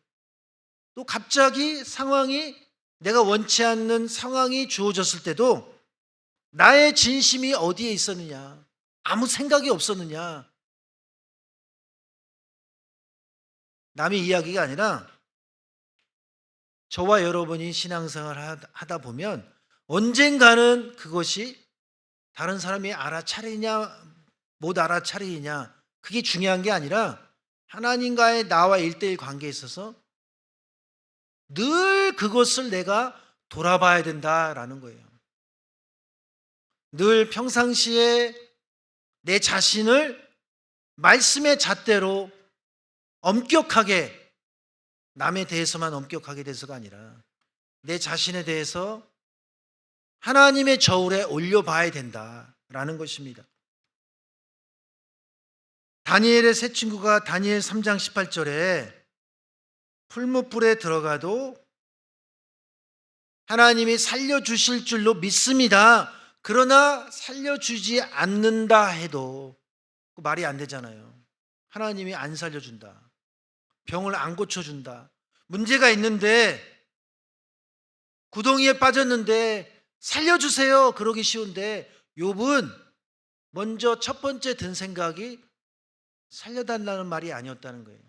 또 갑자기 상황이 내가 원치 않는 상황이 주어졌을 때도 나의 진심이 어디에 있었느냐, 아무 생각이 없었느냐. 남의 이야기가 아니라 저와 여러분이 신앙생활을 하다 보면 언젠가는 그것이 다른 사람이 알아차리냐 못 알아차리냐 그게 중요한 게 아니라 하나님과의 나와 1:1 관계에 있어서 늘 그것을 내가 돌아봐야 된다라는 거예요. 늘 평상시에 내 자신을 말씀의 잣대로 엄격하게, 남에 대해서만 엄격하게 돼서가 아니라 내 자신에 대해서 하나님의 저울에 올려봐야 된다라는 것입니다. 다니엘의 세 친구가 다니엘 3장 18절에 풀무불에 들어가도 하나님이 살려주실 줄로 믿습니다. 그러나 살려주지 않는다 해도 말이 안 되잖아요. 하나님이 안 살려준다. 병을 안 고쳐준다. 문제가 있는데, 구덩이에 빠졌는데 살려주세요. 그러기 쉬운데 욥은 먼저 첫 번째 든 생각이 살려달라는 말이 아니었다는 거예요.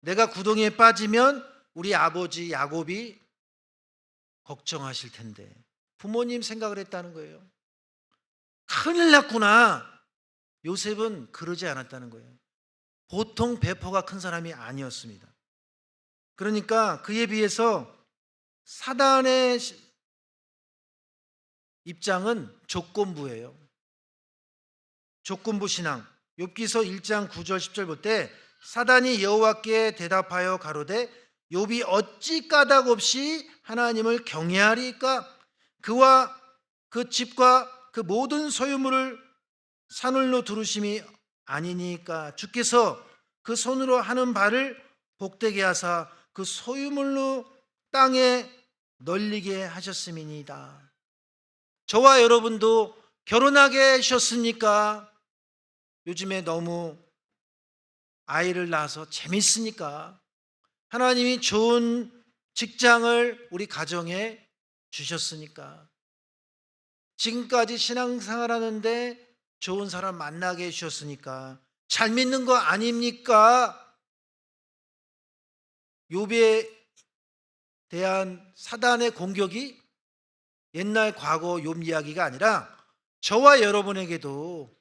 내가 구덩이에 빠지면 우리 아버지 야곱이 걱정하실 텐데, 부모님 생각을 했다는 거예요. 큰일 났구나. 요셉은 그러지 않았다는 거예요. 보통 배포가 큰 사람이 아니었습니다. 그러니까 그에 비해서 사단의 입장은 조건부예요. 조건부 신앙. 욥기서 1장 9절 10절 볼 때 사단이 여호와께 대답하여 가로되 욥이 어찌 까닭 없이 하나님을 경외하리까? 그와 그 집과 그 모든 소유물을 산울로 두르심이 아니니까. 주께서 그 손으로 하는 바를 복되게 하사 그 소유물로 땅에 널리게 하셨음이니이다. 저와 여러분도 결혼하게 하셨습니까? 요즘에 너무 아이를 낳아서 재밌으니까 하나님이 좋은 직장을 우리 가정에 주셨으니까, 지금까지 신앙생활 하는데 좋은 사람 만나게 해주셨으니까 잘 믿는 거 아닙니까? 욥에 대한 사단의 공격이 옛날 과거 욥 이야기가 아니라 저와 여러분에게도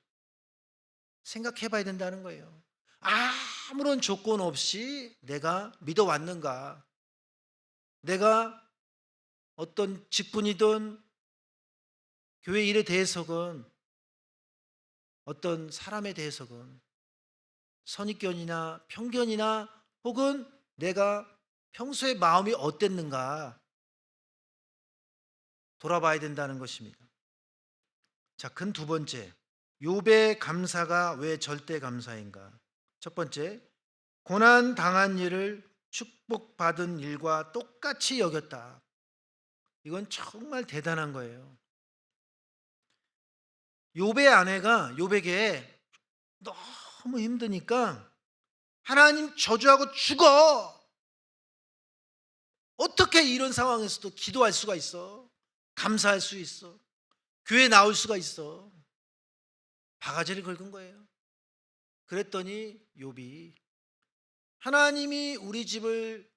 생각해 봐야 된다는 거예요. 아무런 조건 없이 내가 믿어왔는가? 내가 어떤 직분이든 교회 일에 대해서건 어떤 사람에 대해서건 선입견이나 편견이나 혹은 내가 평소에 마음이 어땠는가 돌아봐야 된다는 것입니다. 자, 큰 두 번째, 욥의 감사가 왜 절대 감사인가? 첫 번째, 고난 당한 일을 축복받은 일과 똑같이 여겼다. 이건 정말 대단한 거예요. 욥의 아내가 욥에게 너무 힘드니까 하나님 저주하고 죽어. 어떻게 이런 상황에서도 기도할 수가 있어? 감사할 수 있어? 교회 나올 수가 있어? 바가지를 긁은 거예요. 그랬더니 욥이 하나님이 우리 집을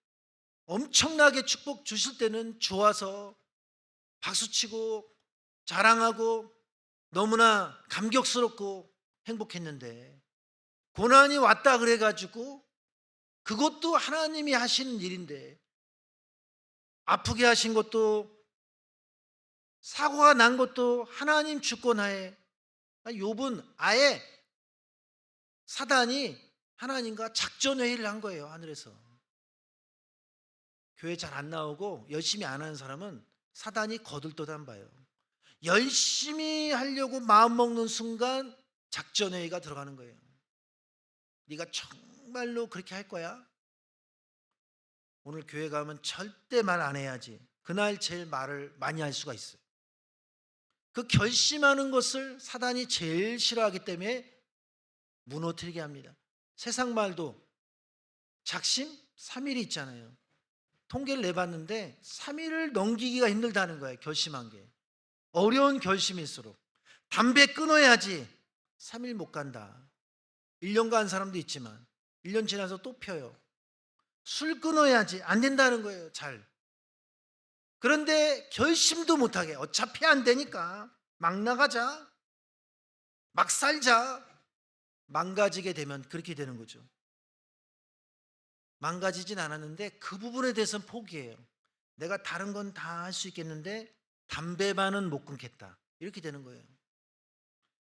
엄청나게 축복 주실 때는 좋아서 박수치고 자랑하고 너무나 감격스럽고 행복했는데, 고난이 왔다 그래가지고 그것도 하나님이 하시는 일인데, 아프게 하신 것도 사고가 난 것도 하나님 주권하에, 욥은 아예 사단이 하나님과 작전회의를 한 거예요. 하늘에서. 교회 잘 안 나오고 열심히 안 하는 사람은 사단이 거들떠단 봐요. 열심히 하려고 마음먹는 순간 작전회의가 들어가는 거예요. 네가 정말로 그렇게 할 거야? 오늘 교회 가면 절대 말 안 해야지. 그날 제일 말을 많이 할 수가 있어요. 그 결심하는 것을 사단이 제일 싫어하기 때문에 무너뜨리게 합니다. 세상 말도 작심 3일이 있잖아요. 통계를 내봤는데 3일을 넘기기가 힘들다는 거예요. 결심한 게. 어려운 결심일수록. 담배 끊어야지 3일 못 간다. 1년 간 사람도 있지만 1년 지나서 또 펴요. 술 끊어야지 안 된다는 거예요. 잘. 그런데 결심도 못하게, 어차피 안 되니까 막 나가자, 막 살자. 망가지게 되면 그렇게 되는 거죠. 망가지진 않았는데 그 부분에 대해서는 포기해요. 내가 다른 건 다 할 수 있겠는데 담배만은 못 끊겠다. 이렇게 되는 거예요.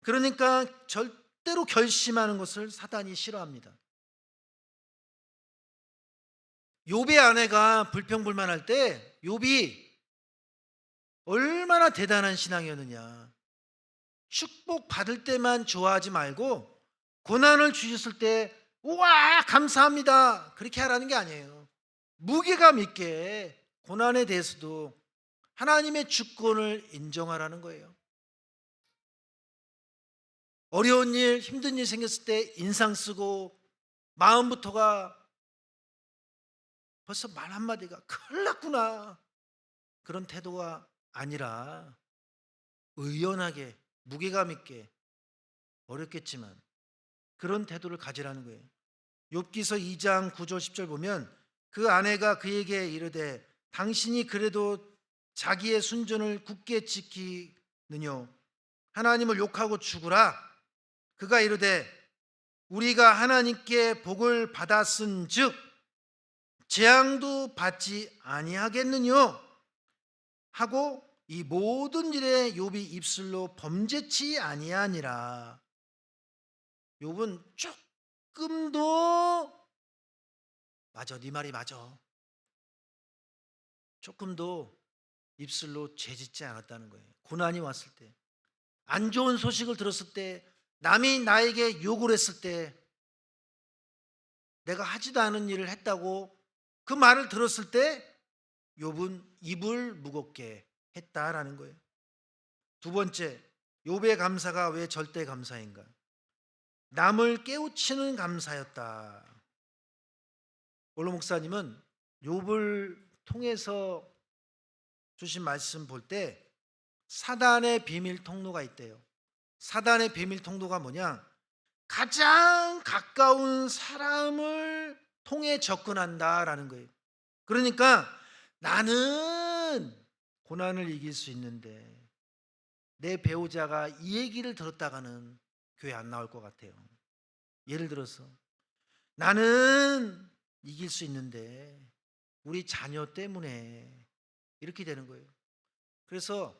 그러니까 절대로 결심하는 것을 사단이 싫어합니다. 욥의 아내가 불평불만할 때 욥이 얼마나 대단한 신앙이었느냐. 축복 받을 때만 좋아하지 말고 고난을 주셨을 때 우와 감사합니다 그렇게 하라는 게 아니에요. 무게감 있게 고난에 대해서도 하나님의 주권을 인정하라는 거예요. 어려운 일, 힘든 일 생겼을 때 인상 쓰고 마음부터가 벌써 말 한마디가 큰일 났구나 그런 태도가 아니라 의연하게 무게감 있게 어렵겠지만 그런 태도를 가지라는 거예요. 욥기서 2장 9절 10절 보면 그 아내가 그에게 이르되 당신이 그래도 자기의 순전을 굳게 지키느뇨 하나님을 욕하고 죽으라. 그가 이르되 우리가 하나님께 복을 받았은즉 재앙도 받지 아니하겠느뇨 하고 이 모든 일에 욥이 입술로 범죄치 아니하니라. 욥은 조금도 맞아 네 말이 맞아 조금도 입술로 죄짓지 않았다는 거예요. 고난이 왔을 때, 안 좋은 소식을 들었을 때, 남이 나에게 욕을 했을 때, 내가 하지도 않은 일을 했다고 그 말을 들었을 때 욥은 입을 무겁게 했다라는 거예요. 두 번째, 욥의 감사가 왜 절대 감사인가? 남을 깨우치는 감사였다. 원로 목사님은 욥을 통해서 주신 말씀 볼 때 사단의 비밀 통로가 있대요. 사단의 비밀 통로가 뭐냐? 가장 가까운 사람을 통해 접근한다라는 거예요. 그러니까 나는 고난을 이길 수 있는데 내 배우자가 이 얘기를 들었다가는 교회 안 나올 것 같아요. 예를 들어서 나는 이길 수 있는데 우리 자녀 때문에 이렇게 되는 거예요. 그래서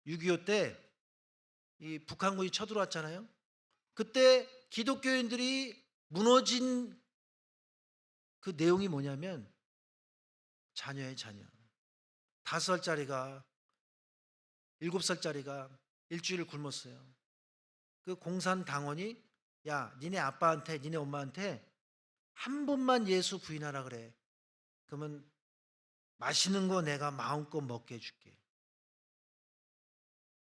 6.25 때 이 북한군이 쳐들어왔잖아요. 그때 기독교인들이 무너진 그 내용이 뭐냐면 자녀의 자녀. 5살짜리가 7살짜리가 일주일을 굶었어요. 그 공산당원이 야 니네 아빠한테 니네 엄마한테 한 번만 예수 부인하라 그래. 그러면 맛있는 거 내가 마음껏 먹게 해줄게.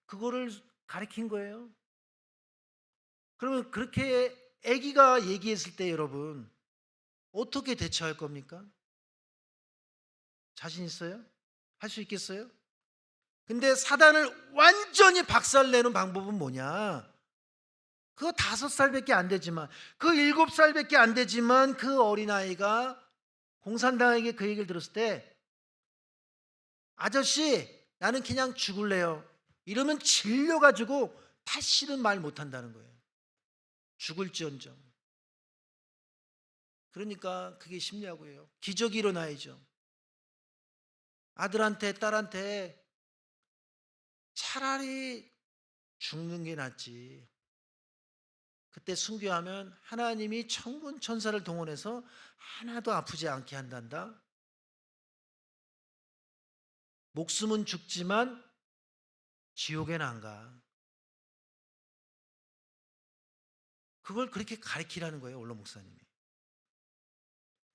그거를 가르친 거예요. 그러면 그렇게 아기가 얘기했을 때 여러분 어떻게 대처할 겁니까? 자신 있어요? 할 수 있겠어요? 근데 사단을 완전히 박살내는 방법은 뭐냐? 그거 5살밖에 안 되지만 그 7살밖에 안 되지만 그 어린아이가 공산당에게 그 얘기를 들었을 때 아저씨 나는 그냥 죽을래요. 이러면 질려가지고 다시는 말 못한다는 거예요. 죽을지언정. 그러니까 그게 심리학이에요. 기적이 일어나야죠. 아들한테 딸한테 차라리 죽는 게 낫지. 그때 순교하면 하나님이 천군 천사를 동원해서 하나도 아프지 않게 한단다. 목숨은 죽지만 지옥에는 안 가. 그걸 그렇게 가르치라는 거예요, 원로 목사님이.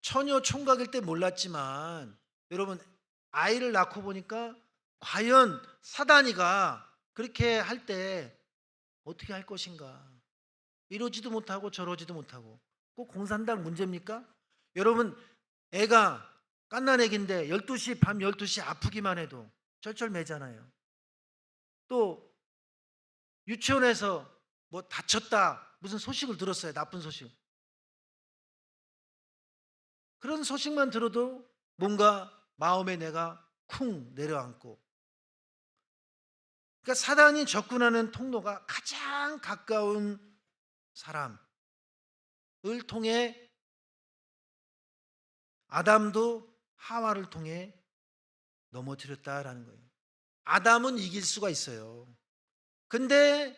처녀 총각일 때 몰랐지만 여러분 아이를 낳고 보니까 과연 사단이가 그렇게 할 때 어떻게 할 것인가. 이러지도 못하고 저러지도 못하고. 꼭 공산당 문제입니까? 여러분 애가 갓난 애기인데 12시 밤 12시 아프기만 해도 쩔쩔매잖아요. 또 유치원에서 뭐 다쳤다 무슨 소식을 들었어요. 나쁜 소식. 그런 소식만 들어도 뭔가 마음에 내가 쿵 내려앉고. 그러니까 사단이 접근하는 통로가 가장 가까운 사람을 통해 아담도 하와를 통해 넘어뜨렸다라는 거예요. 아담은 이길 수가 있어요. 근데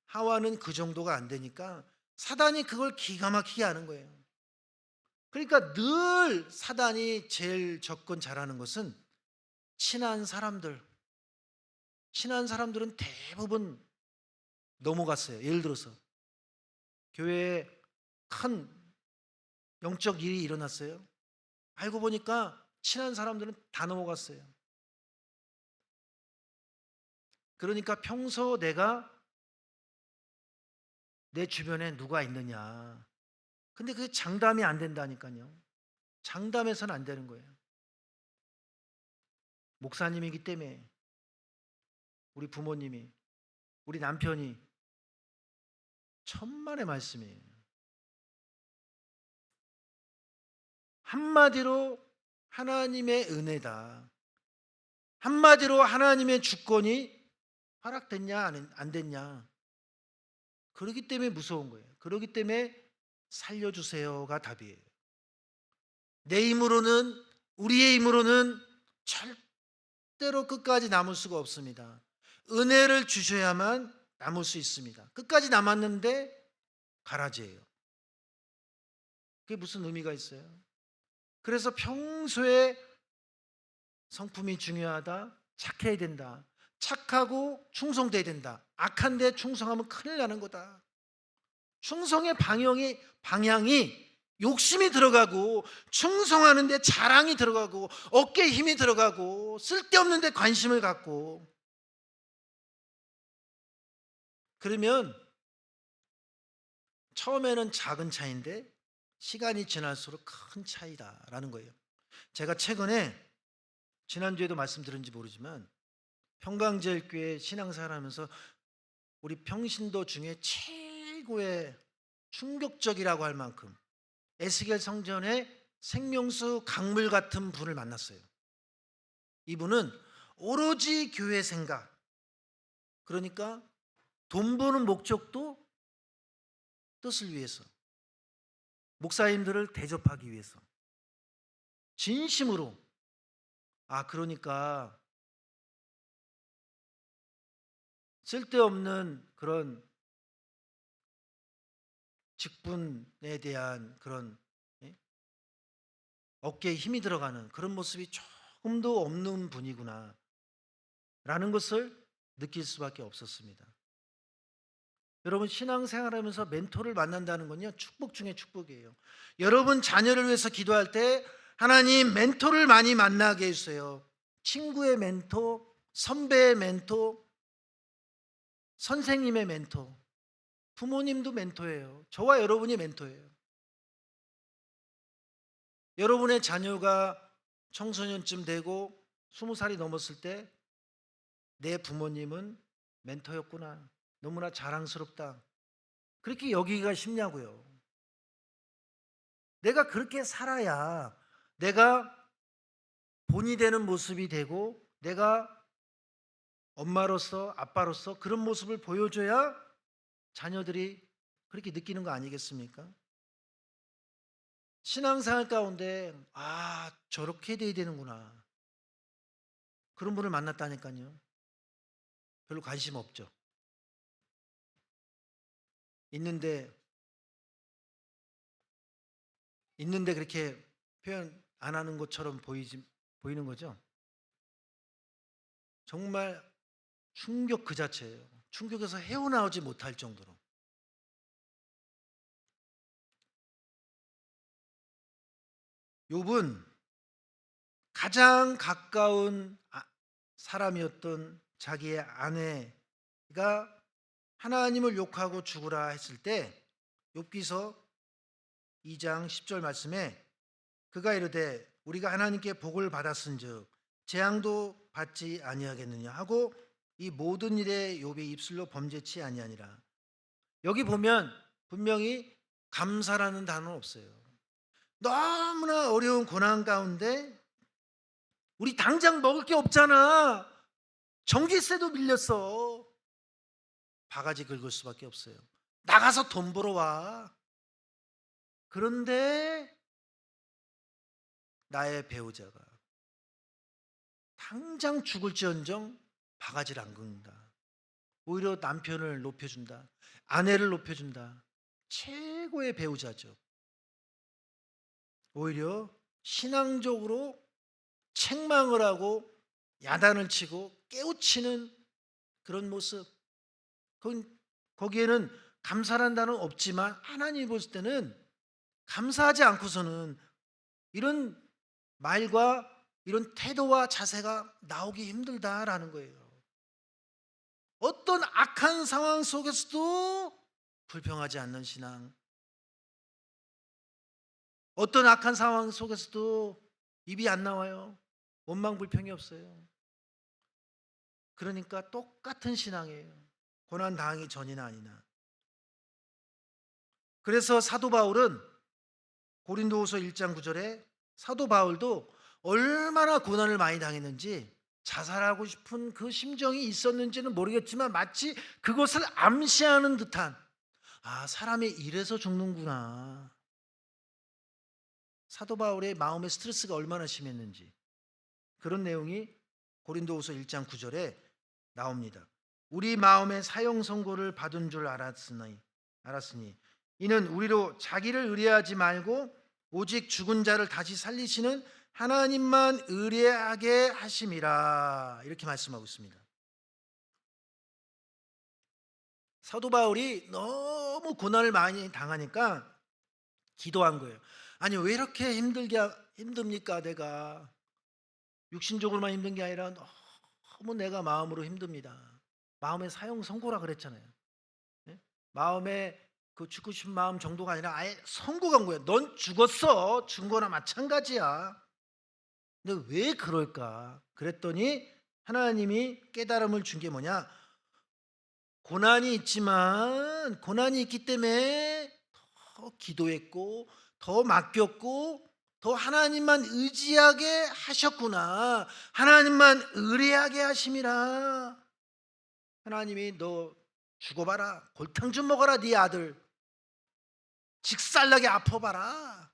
하와는 그 정도가 안 되니까 사단이 그걸 기가 막히게 하는 거예요. 그러니까 늘 사단이 제일 접근 잘하는 것은 친한 사람들. 친한 사람들은 대부분 넘어갔어요. 예를 들어서 교회에 큰 영적 일이 일어났어요. 알고 보니까 친한 사람들은 다 넘어갔어요. 그러니까 평소 내가 내 주변에 누가 있느냐. 근데 그게 장담이 안 된다니까요. 장담해서는 안 되는 거예요. 목사님이기 때문에, 우리 부모님이, 우리 남편이 천만의 말씀이에요. 한마디로 하나님의 은혜다. 한마디로 하나님의 주권이 허락됐냐 안 됐냐. 그러기 때문에 무서운 거예요. 그러기 때문에 살려주세요가 답이에요. 내 힘으로는, 우리의 힘으로는 절대로 끝까지 남을 수가 없습니다. 은혜를 주셔야만 남을 수 있습니다. 끝까지 남았는데 가라지예요. 그게 무슨 의미가 있어요? 그래서 평소에 성품이 중요하다, 착해야 된다, 착하고 충성돼야 된다. 악한데 충성하면 큰일 나는 거다. 충성의 방향이 욕심이 들어가고, 충성하는데 자랑이 들어가고, 어깨에 힘이 들어가고, 쓸데없는데 관심을 갖고, 그러면 처음에는 작은 차이인데 시간이 지날수록 큰 차이다라는 거예요. 제가 최근에, 지난주에도 말씀드렸는지 모르지만, 평강제일교회 신앙생활하면서 우리 평신도 중에 최고의 충격적이라고 할 만큼 에스겔 성전의 생명수 강물 같은 분을 만났어요. 이분은 오로지 교회 생각, 그러니까 돈 버는 목적도 뜻을 위해서, 목사님들을 대접하기 위해서 진심으로, 그러니까 쓸데없는 그런 직분에 대한 그런 어깨에 힘이 들어가는 그런 모습이 조금도 없는 분이구나 라는 것을 느낄 수밖에 없었습니다. 여러분, 신앙생활하면서 멘토를 만난다는 건요, 축복 중에 축복이에요. 여러분 자녀를 위해서 기도할 때 하나님 멘토를 많이 만나게 해주세요. 친구의 멘토, 선배의 멘토, 선생님의 멘토, 부모님도 멘토예요. 저와 여러분이 멘토예요. 여러분의 자녀가 청소년쯤 되고 20살이 넘었을 때 내 부모님은 멘토였구나, 너무나 자랑스럽다, 그렇게 여기기가 쉽냐고요. 내가 그렇게 살아야 내가 본이 되는 모습이 되고, 내가 엄마로서 아빠로서 그런 모습을 보여줘야 자녀들이 그렇게 느끼는 거 아니겠습니까? 신앙생활 가운데 저렇게 돼야 되는구나, 그런 분을 만났다니까요. 별로 관심 없죠. 있는데 그렇게 표현 안 하는 것처럼 보이는 거죠. 정말 충격 그 자체예요. 충격에서 헤어나오지 못할 정도로. 욥은 가장 가까운 사람이었던 자기의 아내가 하나님을 욕하고 죽으라 했을 때, 욥기서 2장 10절 말씀에 그가 이르되 우리가 하나님께 복을 받았은즉 재앙도 받지 아니하겠느냐 하고 이 모든 일에 욥의 입술로 범죄치 아니하니라. 여기 보면 분명히 감사라는 단어는 없어요. 너무나 어려운 고난 가운데 우리 당장 먹을 게 없잖아, 전기세도 밀렸어, 바가지 긁을 수밖에 없어요. 나가서 돈 벌어 와. 그런데 나의 배우자가 당장 죽을지언정 바가지를 안 긁는다. 오히려 남편을 높여준다. 아내를 높여준다. 최고의 배우자죠. 오히려 신앙적으로 책망을 하고 야단을 치고 깨우치는 그런 모습. 거기에는 감사라는 단어는 없지만 하나님이 보실 때는 감사하지 않고서는 이런 말과 이런 태도와 자세가 나오기 힘들다라는 거예요. 어떤 악한 상황 속에서도 불평하지 않는 신앙, 어떤 악한 상황 속에서도 입이 안 나와요. 원망 불평이 없어요. 그러니까 똑같은 신앙이에요. 고난 당하기 전이나 아니나. 그래서 사도 바울은 고린도후서 1장 9절에 사도 바울도 얼마나 고난을 많이 당했는지, 자살하고 싶은 그 심정이 있었는지는 모르겠지만 마치 그것을 암시하는 듯한, 아, 사람이 이래서 죽는구나. 사도 바울의 마음의 스트레스가 얼마나 심했는지 그런 내용이 고린도후서 1장 9절에 나옵니다. 우리 마음의 사형 선고를 받은 줄 알았으니 이는 우리로 자기를 의뢰하지 말고 오직 죽은 자를 다시 살리시는 하나님만 의뢰하게 하심이라, 이렇게 말씀하고 있습니다. 사도 바울이 너무 고난을 많이 당하니까 기도한 거예요. 아니, 왜 이렇게 힘듭니까? 내가 육신적으로만 힘든 게 아니라 너무 내가 마음으로 힘듭니다. 마음의 사형 선고라 그랬잖아요. 네? 마음의 그 죽고 싶은 마음 정도가 아니라 아예 선고한 거예요. 넌 죽었어. 죽은 거나 마찬가지야. 근데 왜 그럴까? 그랬더니 하나님이 깨달음을 준 게 뭐냐? 고난이 있지만 고난이 있기 때문에 더 기도했고 더 맡겼고 더 하나님만 의지하게 하셨구나. 하나님만 의뢰하게 하심이라. 하나님이 너 죽어봐라. 골탕 좀 먹어라. 네 아들 직살나게 아파봐라.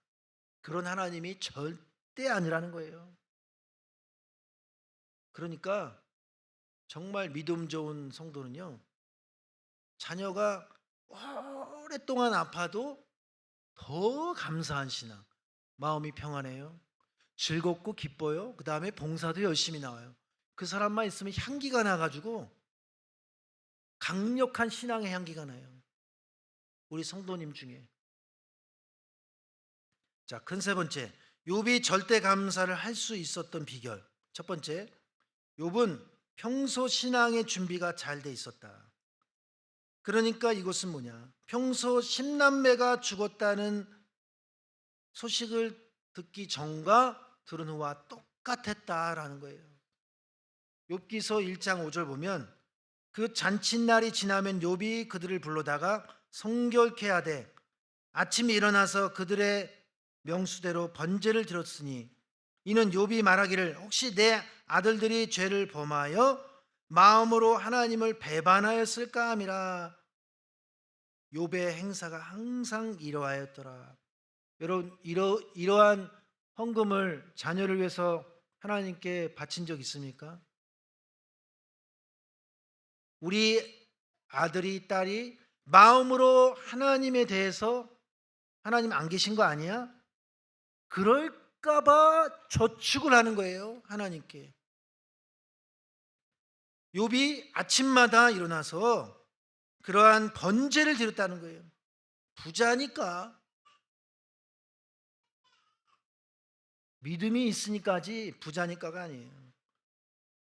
그런 하나님이 절대 아니라는 거예요. 그러니까 정말 믿음 좋은 성도는요, 자녀가 오랫동안 아파도 더 감사한 신앙, 마음이 평안해요. 즐겁고 기뻐요. 그 다음에 봉사도 열심히 나와요. 그 사람만 있으면 향기가 나가지고 강력한 신앙의 향기가 나요. 우리 성도님 중에. 자, 큰 세 번째, 욥이 절대 감사를 할 수 있었던 비결. 첫 번째, 욥은 평소 신앙의 준비가 잘 돼 있었다. 그러니까 이것은 뭐냐? 평소 10남매가 죽었다는 소식을 듣기 전과 들은 후와 똑같았다라는 거예요. 욥기서 1장 5절 보면 그 잔칫날이 지나면 욥이 그들을 불러다가 성결케 하되 아침에 일어나서 그들의 명수대로 번제를 드렸으니 이는 욥이 말하기를 혹시 내 아들들이 죄를 범하여 마음으로 하나님을 배반하였을까 함이라. 욥의 행사가 항상 이러하였더라. 여러분, 이러한 헌금을 자녀를 위해서 하나님께 바친 적 있습니까? 우리 아들이 딸이 마음으로 하나님에 대해서 하나님 안 계신 거 아니야? 그럴까봐 저축을 하는 거예요, 하나님께. 욥이 아침마다 일어나서 그러한 번제를 드렸다는 거예요. 부자니까, 믿음이 있으니까지 부자니까가 아니에요.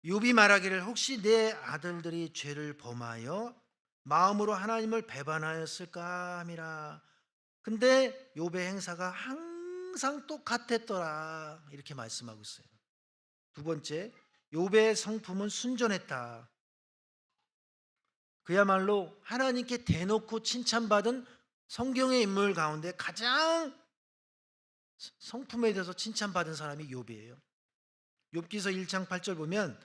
욥이 말하기를 혹시 내 아들들이 죄를 범하여 마음으로 하나님을 배반하였을까 함이라. 근데 욥의 행사가 항상 똑같았더라, 이렇게 말씀하고 있어요. 두 번째, 욥의 성품은 순전했다. 그야말로 하나님께 대놓고 칭찬받은 성경의 인물 가운데 가장 성품에 대해서 칭찬받은 사람이 욥이에요. 욥기서 1장 8절 보면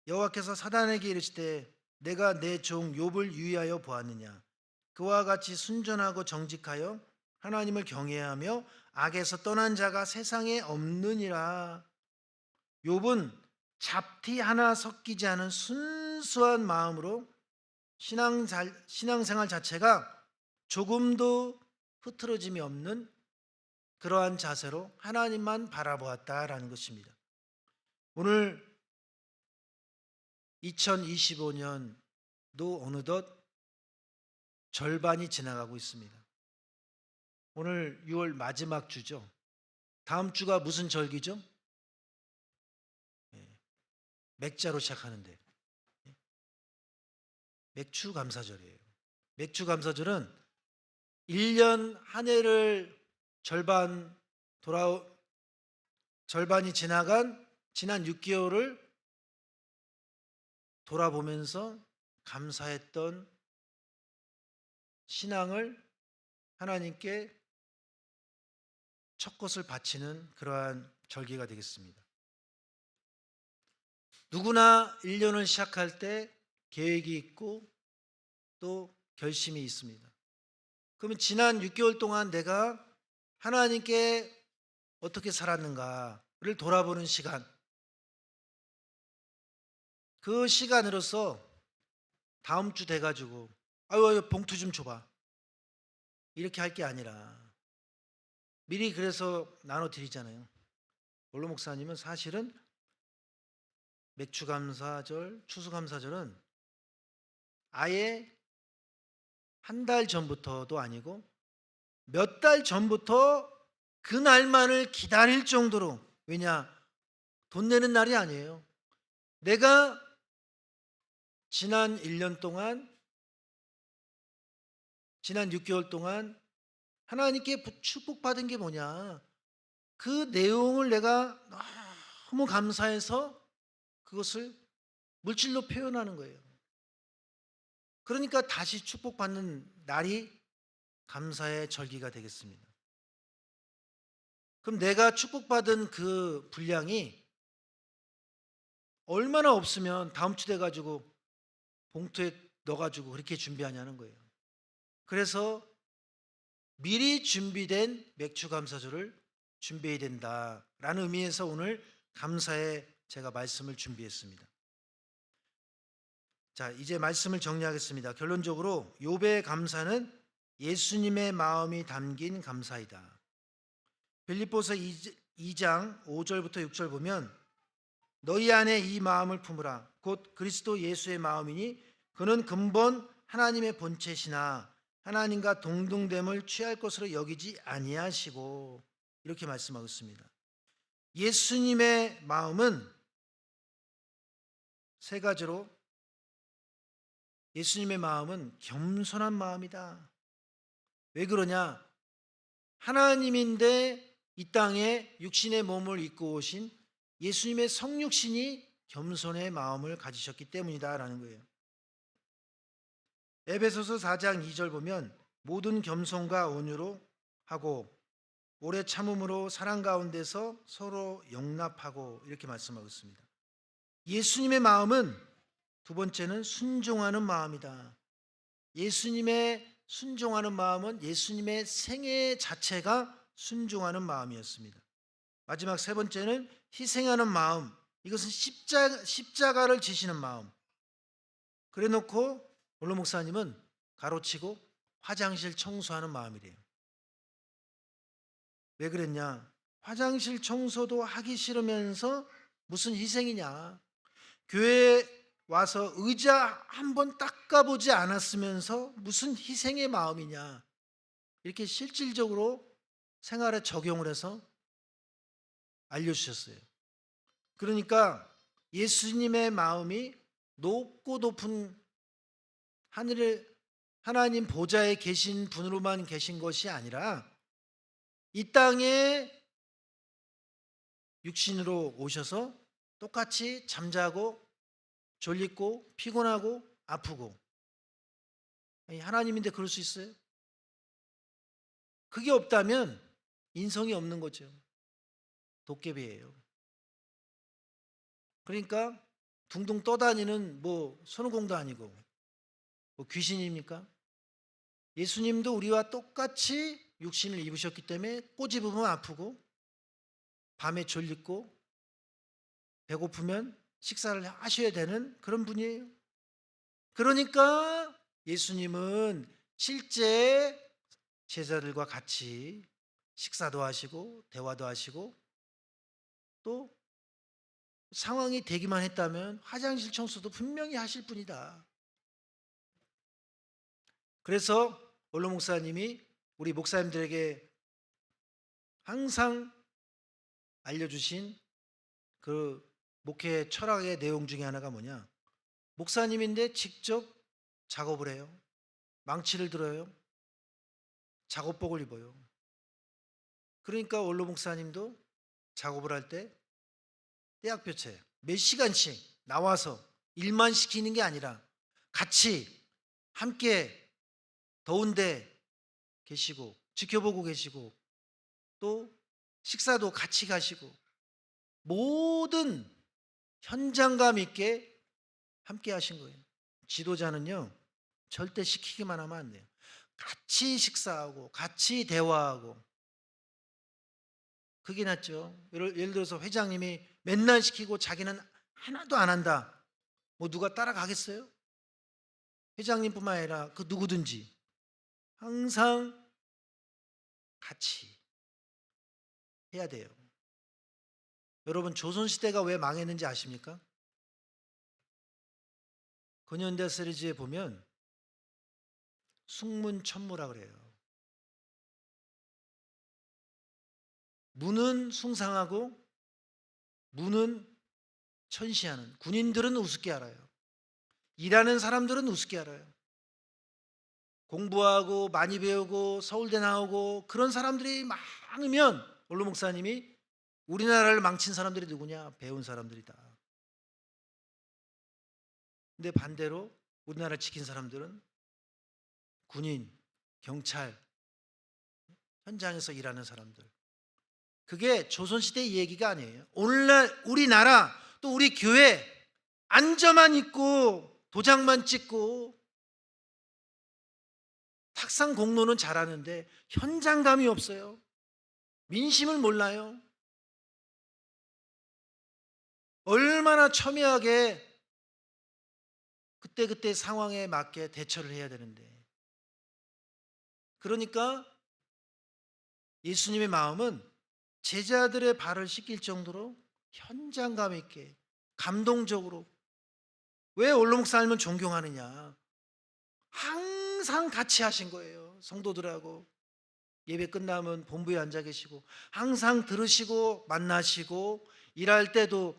여호와께서 사단에게 이르시되 내가 내 종 욥을 유의하여 보았느냐. 그와 같이 순전하고 정직하여 하나님을 경외하며 악에서 떠난 자가 세상에 없느니라. 욥은 잡티 하나 섞이지 않은 순수한 마음으로 신앙생활 자체가 조금도 흐트러짐이 없는 그러한 자세로 하나님만 바라보았다라는 것입니다. 오늘 2025년도 어느덧 절반이 지나가고 있습니다. 오늘 6월 마지막 주죠. 다음 주가 무슨 절기죠? 맥자로 시작하는데 맥추 감사절이에요. 맥추 감사절은 1년 한 해를 절반이 지난 6개월을 돌아보면서 감사했던 신앙을 하나님께 첫 것을 바치는 그러한 절기가 되겠습니다. 누구나 1년을 시작할 때 계획이 있고 또 결심이 있습니다. 그러면 지난 6개월 동안 내가 하나님께 어떻게 살았는가를 돌아보는 시간, 그 시간으로서 다음 주 돼가지고 아유 봉투 좀 줘봐 이렇게 할 게 아니라 미리 그래서 나눠드리잖아요. 원로 목사님은 사실은 맥추감사절, 추수감사절은 아예 한 달 전부터도 아니고 몇 달 전부터 그 날만을 기다릴 정도로, 왜냐? 돈 내는 날이 아니에요. 내가 지난 1년 동안, 지난 6개월 동안 하나님께 축복받은 게 뭐냐? 그 내용을 내가 너무 감사해서 그것을 물질로 표현하는 거예요. 그러니까 다시 축복받는 날이 감사의 절기가 되겠습니다. 그럼 내가 축복받은 그 분량이 얼마나 없으면 다음 주 돼가지고 봉투에 넣어가지고 그렇게 준비하냐는 거예요. 그래서 미리 준비된 맥추감사절을 준비해야 된다라는 의미에서 오늘 감사의 제가 말씀을 준비했습니다. 자, 이제 말씀을 정리하겠습니다. 결론적으로 욥의 감사는 예수님의 마음이 담긴 감사이다. 빌립보서 2장 5절부터 6절 보면 너희 안에 이 마음을 품으라. 곧 그리스도 예수의 마음이니 그는 근본 하나님의 본체시나 하나님과 동등됨을 취할 것으로 여기지 아니하시고, 이렇게 말씀하고 있습니다. 예수님의 마음은 세 가지로, 예수님의 마음은 겸손한 마음이다. 왜 그러냐? 하나님인데 이 땅에 육신의 몸을 입고 오신 예수님의 성육신이 겸손의 마음을 가지셨기 때문이다라는 거예요. 에베소서 4장 2절 보면 모든 겸손과 온유로 하고 오래 참음으로 사랑 가운데서 서로 용납하고, 이렇게 말씀하고 있습니다. 예수님의 마음은 두 번째는 순종하는 마음이다. 예수님의 순종하는 마음은 예수님의 생애 자체가 순종하는 마음이었습니다. 마지막 세 번째는 희생하는 마음. 이것은 십자가를 지시는 마음. 그래 놓고 원로 목사님은 가로치고 화장실 청소하는 마음이래요. 왜 그랬냐? 화장실 청소도 하기 싫으면서 무슨 희생이냐? 교회에 와서 의자 한번 닦아보지 않았으면서 무슨 희생의 마음이냐? 이렇게 실질적으로 생활에 적용을 해서 알려주셨어요. 그러니까 예수님의 마음이 높고 높은 하늘에 하나님 보좌에 계신 분으로만 계신 것이 아니라 이 땅에 육신으로 오셔서 똑같이 잠자고 졸리고 피곤하고 아프고, 하나님인데 그럴 수 있어요? 그게 없다면 인성이 없는 거죠. 도깨비예요. 그러니까 둥둥 떠다니는 뭐 손오공도 아니고 뭐 귀신입니까? 예수님도 우리와 똑같이 육신을 입으셨기 때문에 꼬집으면 아프고 밤에 졸리고 배고프면 식사를 하셔야 되는 그런 분이에요. 그러니까 예수님은 실제 제자들과 같이 식사도 하시고 대화도 하시고 또 상황이 되기만 했다면 화장실 청소도 분명히 하실 분이다. 그래서 원로 목사님이 우리 목사님들에게 항상 알려주신 그 목회 철학의 내용 중에 하나가 뭐냐? 목사님인데 직접 작업을 해요. 망치를 들어요. 작업복을 입어요. 그러니까 원로 목사님도 작업을 할 때 떼약볕에 몇 시간씩 나와서 일만 시키는 게 아니라 같이 함께 더운데 계시고 지켜보고 계시고 또 식사도 같이 가시고 모든 현장감 있게 함께 하신 거예요. 지도자는요 절대 시키기만 하면 안 돼요. 같이 식사하고 같이 대화하고 그게 낫죠. 예를 들어서 회장님이 맨날 시키고 자기는 하나도 안 한다. 뭐 누가 따라가겠어요? 회장님뿐만 아니라 그 누구든지 항상 같이 해야 돼요. 여러분 조선시대가 왜 망했는지 아십니까? 근현대 시리즈에 보면 숭문천무라 그래요. 무는 숭상하고 무는 천시하는. 군인들은 우습게 알아요. 일하는 사람들은 우습게 알아요. 공부하고 많이 배우고 서울대 나오고 그런 사람들이 많으면 원로 목사님이 우리나라를 망친 사람들이 누구냐? 배운 사람들이다. 근데 반대로 우리나라를 지킨 사람들은 군인, 경찰, 현장에서 일하는 사람들. 그게 조선시대 얘기가 아니에요. 오늘날 우리나라 또 우리 교회 안저만 있고 도장만 찍고 탁상 공로는 잘하는데 현장감이 없어요. 민심을 몰라요. 얼마나 첨예하게 그때 상황에 맞게 대처를 해야 되는데. 그러니까 예수님의 마음은 제자들의 발을 씻길 정도로 현장감 있게 감동적으로. 왜 원로 목사님은 존경하느냐? 항상 같이 하신 거예요. 성도들하고 예배 끝나면 본부에 앉아 계시고 항상 들으시고 만나시고 일할 때도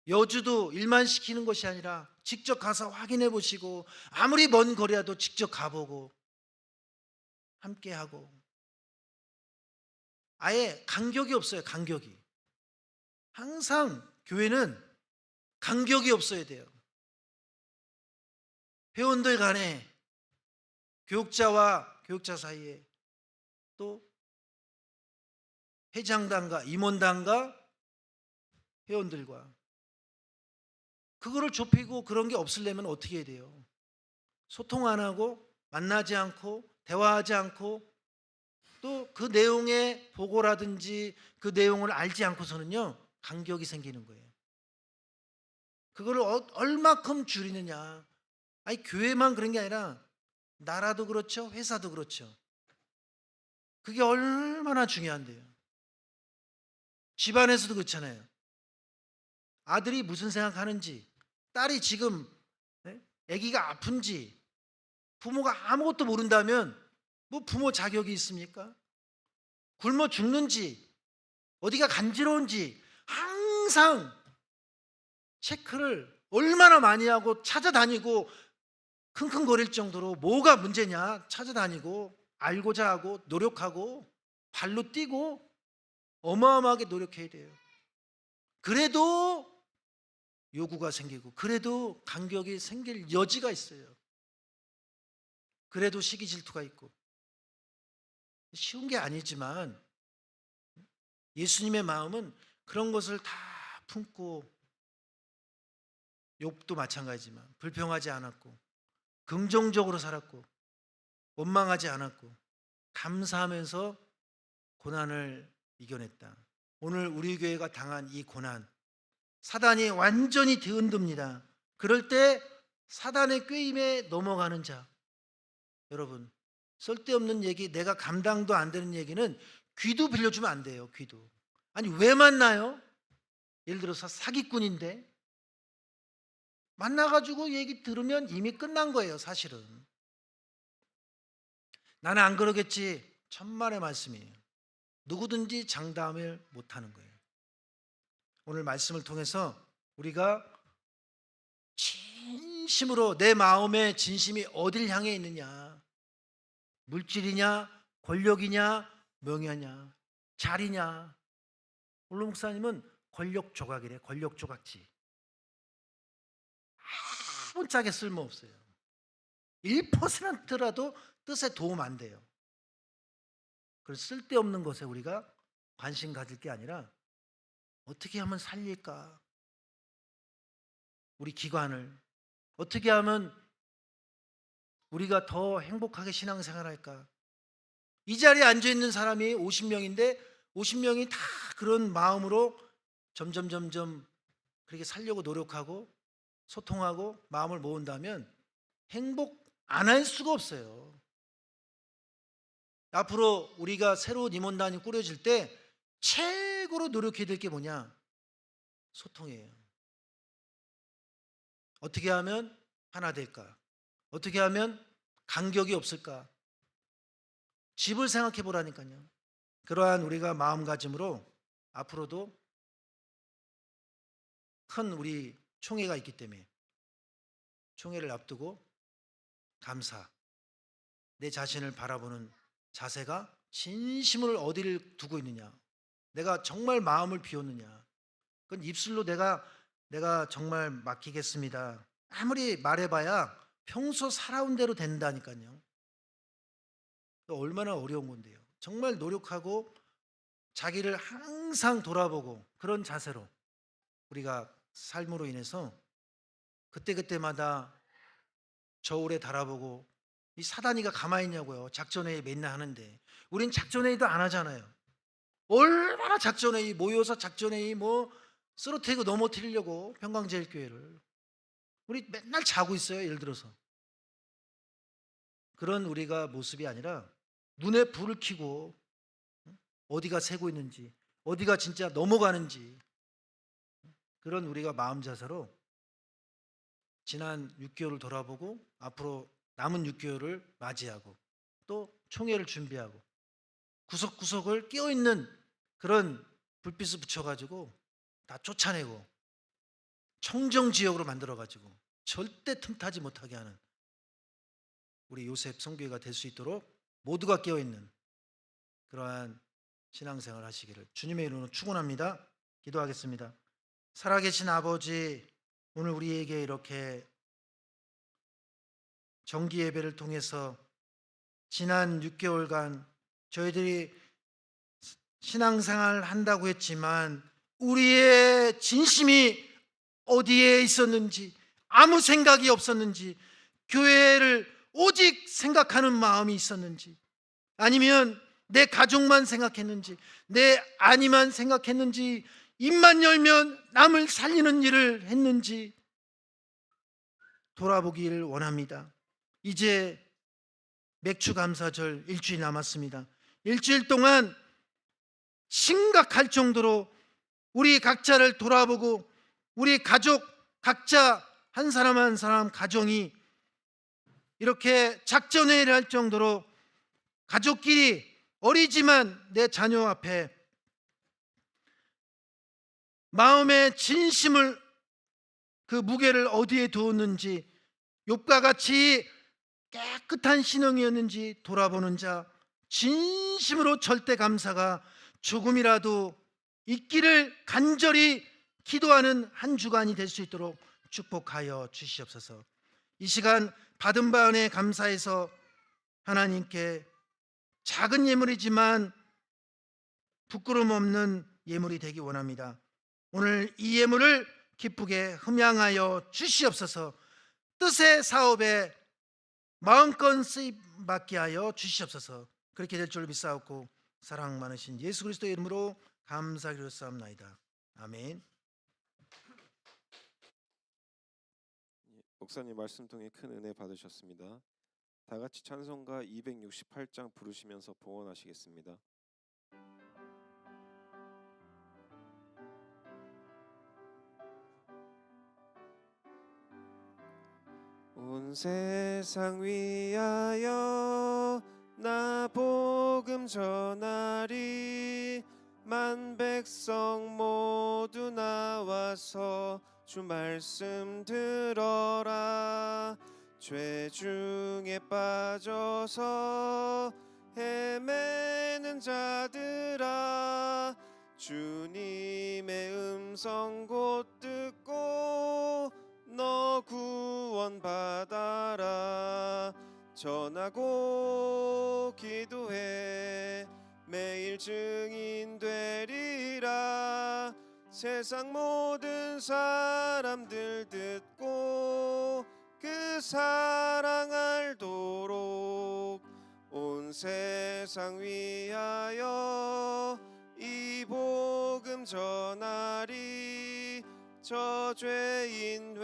여주도 일만 시키는 것이 아니라 직접 가서 확인해 보시고 아무리 먼 거리라도 직접 가보고 함께하고 아예 간격이 없어요. 간격이. 항상 교회는 간격이 없어야 돼요. 회원들 간에 교육자와 교육자 사이에 또 회장단과 임원단과 회원들과 그거를 좁히고 그런 게 없으려면 어떻게 해야 돼요? 소통 안 하고 만나지 않고 대화하지 않고 또 그 내용의 보고라든지 그 내용을 알지 않고서는요 간격이 생기는 거예요. 그거를 얼마큼 줄이느냐. 아니 교회만 그런 게 아니라 나라도 그렇죠. 회사도 그렇죠. 그게 얼마나 중요한데요. 집안에서도 그렇잖아요. 아들이 무슨 생각하는지, 딸이 지금 아기가 아픈지 부모가 아무것도 모른다면 뭐 부모 자격이 있습니까? 굶어 죽는지 어디가 간지러운지 항상 체크를 얼마나 많이 하고 찾아다니고 킁킁거릴 정도로 뭐가 문제냐 찾아다니고 알고자 하고 노력하고 발로 뛰고 어마어마하게 노력해야 돼요. 그래도 요구가 생기고 그래도 간격이 생길 여지가 있어요. 그래도 시기 질투가 있고 쉬운 게 아니지만 예수님의 마음은 그런 것을 다 품고 욥도 마찬가지지만 불평하지 않았고 긍정적으로 살았고 원망하지 않았고 감사하면서 고난을 이겨냈다. 오늘 우리 교회가 당한 이 고난 사단이 완전히 뒤흔듭니다. 그럴 때 사단의 꾀임에 넘어가는 자. 여러분, 쓸데없는 얘기, 내가 감당도 안 되는 얘기는 귀도 빌려주면 안 돼요. 귀도. 아니 왜 만나요? 예를 들어서 사기꾼인데 만나가지고 얘기 들으면 이미 끝난 거예요. 사실은 나는 안 그러겠지. 천만의 말씀이에요. 누구든지 장담을 못하는 거예요. 오늘 말씀을 통해서 우리가 진심으로 내 마음의 진심이 어딜 향해 있느냐, 물질이냐, 권력이냐, 명예냐, 자리냐. 올로 목사님은 권력 조각이래. 권력 조각지. 아무 짝에 쓸모없어요. 1%라도 뜻에 도움 안 돼요. 그래서 쓸데없는 것에 우리가 관심 가질 게 아니라 어떻게 하면 살릴까? 우리 기관을 어떻게 하면 우리가 더 행복하게 신앙생활할까? 이 자리에 앉아 있는 사람이 50명인데 50명이 다 그런 마음으로 점점 그렇게 살려고 노력하고 소통하고 마음을 모은다면 행복 안 할 수가 없어요. 앞으로 우리가 새로운 임원단이 꾸려질 때 최고로 노력해야 될 게 뭐냐? 소통이에요. 어떻게 하면 하나 될까? 어떻게 하면 간격이 없을까? 집을 생각해 보라니까요. 그러한 우리가 마음가짐으로 앞으로도 큰 우리 총회가 있기 때문에 총회를 앞두고 감사, 내 자신을 바라보는 자세가 진심을 어디를 두고 있느냐, 내가 정말 마음을 비웠느냐. 그건 입술로 내가 정말 맡기겠습니다 아무리 말해봐야 평소 살아온 대로 된다니까요. 얼마나 어려운 건데요. 정말 노력하고 자기를 항상 돌아보고 그런 자세로 우리가 삶으로 인해서 그때그때마다 저울에 달아보고, 이 사단이가 가만히 있냐고요. 작전회의 맨날 하는데 우린 작전회의도 안 하잖아요. 얼마나 작전회의 모여서 작전회의 쓰러뜨리고 넘어뜨리려고 평강제일교회를 우리 맨날 자고 있어요. 예를 들어서 그런 우리가 모습이 아니라 눈에 불을 켜고 어디가 새고 있는지, 어디가 진짜 넘어가는지, 그런 우리가 마음 자세로 지난 6개월을 돌아보고 앞으로 남은 6개월을 맞이하고 또 총회를 준비하고 구석구석을 끼어있는 그런 불빛을 붙여가지고 다 쫓아내고 청정지역으로 만들어가지고 절대 틈타지 못하게 하는 우리 요셉 성교회가 될 수 있도록 모두가 깨어있는 그러한 신앙생활 하시기를 주님의 이름으로 축원합니다. 기도하겠습니다. 살아계신 아버지, 오늘 우리에게 이렇게 정기 예배를 통해서 지난 6개월간 저희들이 신앙생활 한다고 했지만 우리의 진심이 어디에 있었는지, 아무 생각이 없었는지, 교회를 오직 생각하는 마음이 있었는지, 아니면 내 가족만 생각했는지, 내 아니만 생각했는지, 입만 열면 남을 살리는 일을 했는지 돌아보기를 원합니다. 이제 맥주감사절 일주일 남았습니다. 일주일 동안 심각할 정도로 우리 각자를 돌아보고 우리 가족 각자 한 사람 한 사람 가정이 이렇게 작전회의를 할 정도로 가족끼리 어리지만 내 자녀 앞에 마음의 진심을, 그 무게를 어디에 두었는지, 욥과 같이 깨끗한 신앙이었는지 돌아보는 자, 진심으로 절대 감사가 조금이라도 있기를 간절히 기도하는 한 주간이 될 수 있도록 축복하여 주시옵소서. 이 시간 받은 바 은혜 감사해서 하나님께 작은 예물이지만 부끄럼 없는 예물이 되기 원합니다. 오늘 이 예물을 기쁘게 흠양하여 주시옵소서. 뜻의 사업에 마음껏 쓰임받게 하여 주시옵소서. 그렇게 될 줄 믿사옵고 사랑 많으신 예수 그리스도의 이름으로 감사하기로 싸움나이다. 아멘. 목사님 말씀 통해 큰 은혜 받으셨습니다. 다 같이 찬송가 268장 부르시면서 봉헌하시겠습니다. 온 세상 위하여 나 복음 전하리. 만 백성 모두 나와서 주 말씀 들어라. 죄 중에 빠져서 헤매는 자들아, 주님의 음성 곧 듣고 너 구원 받아라. 전하고 기도해 매일 증인 되리라. 세상 모든 사람들 듣고 그 사랑 알도록 온 세상 위하여 이 복음 전하리. 저 죄인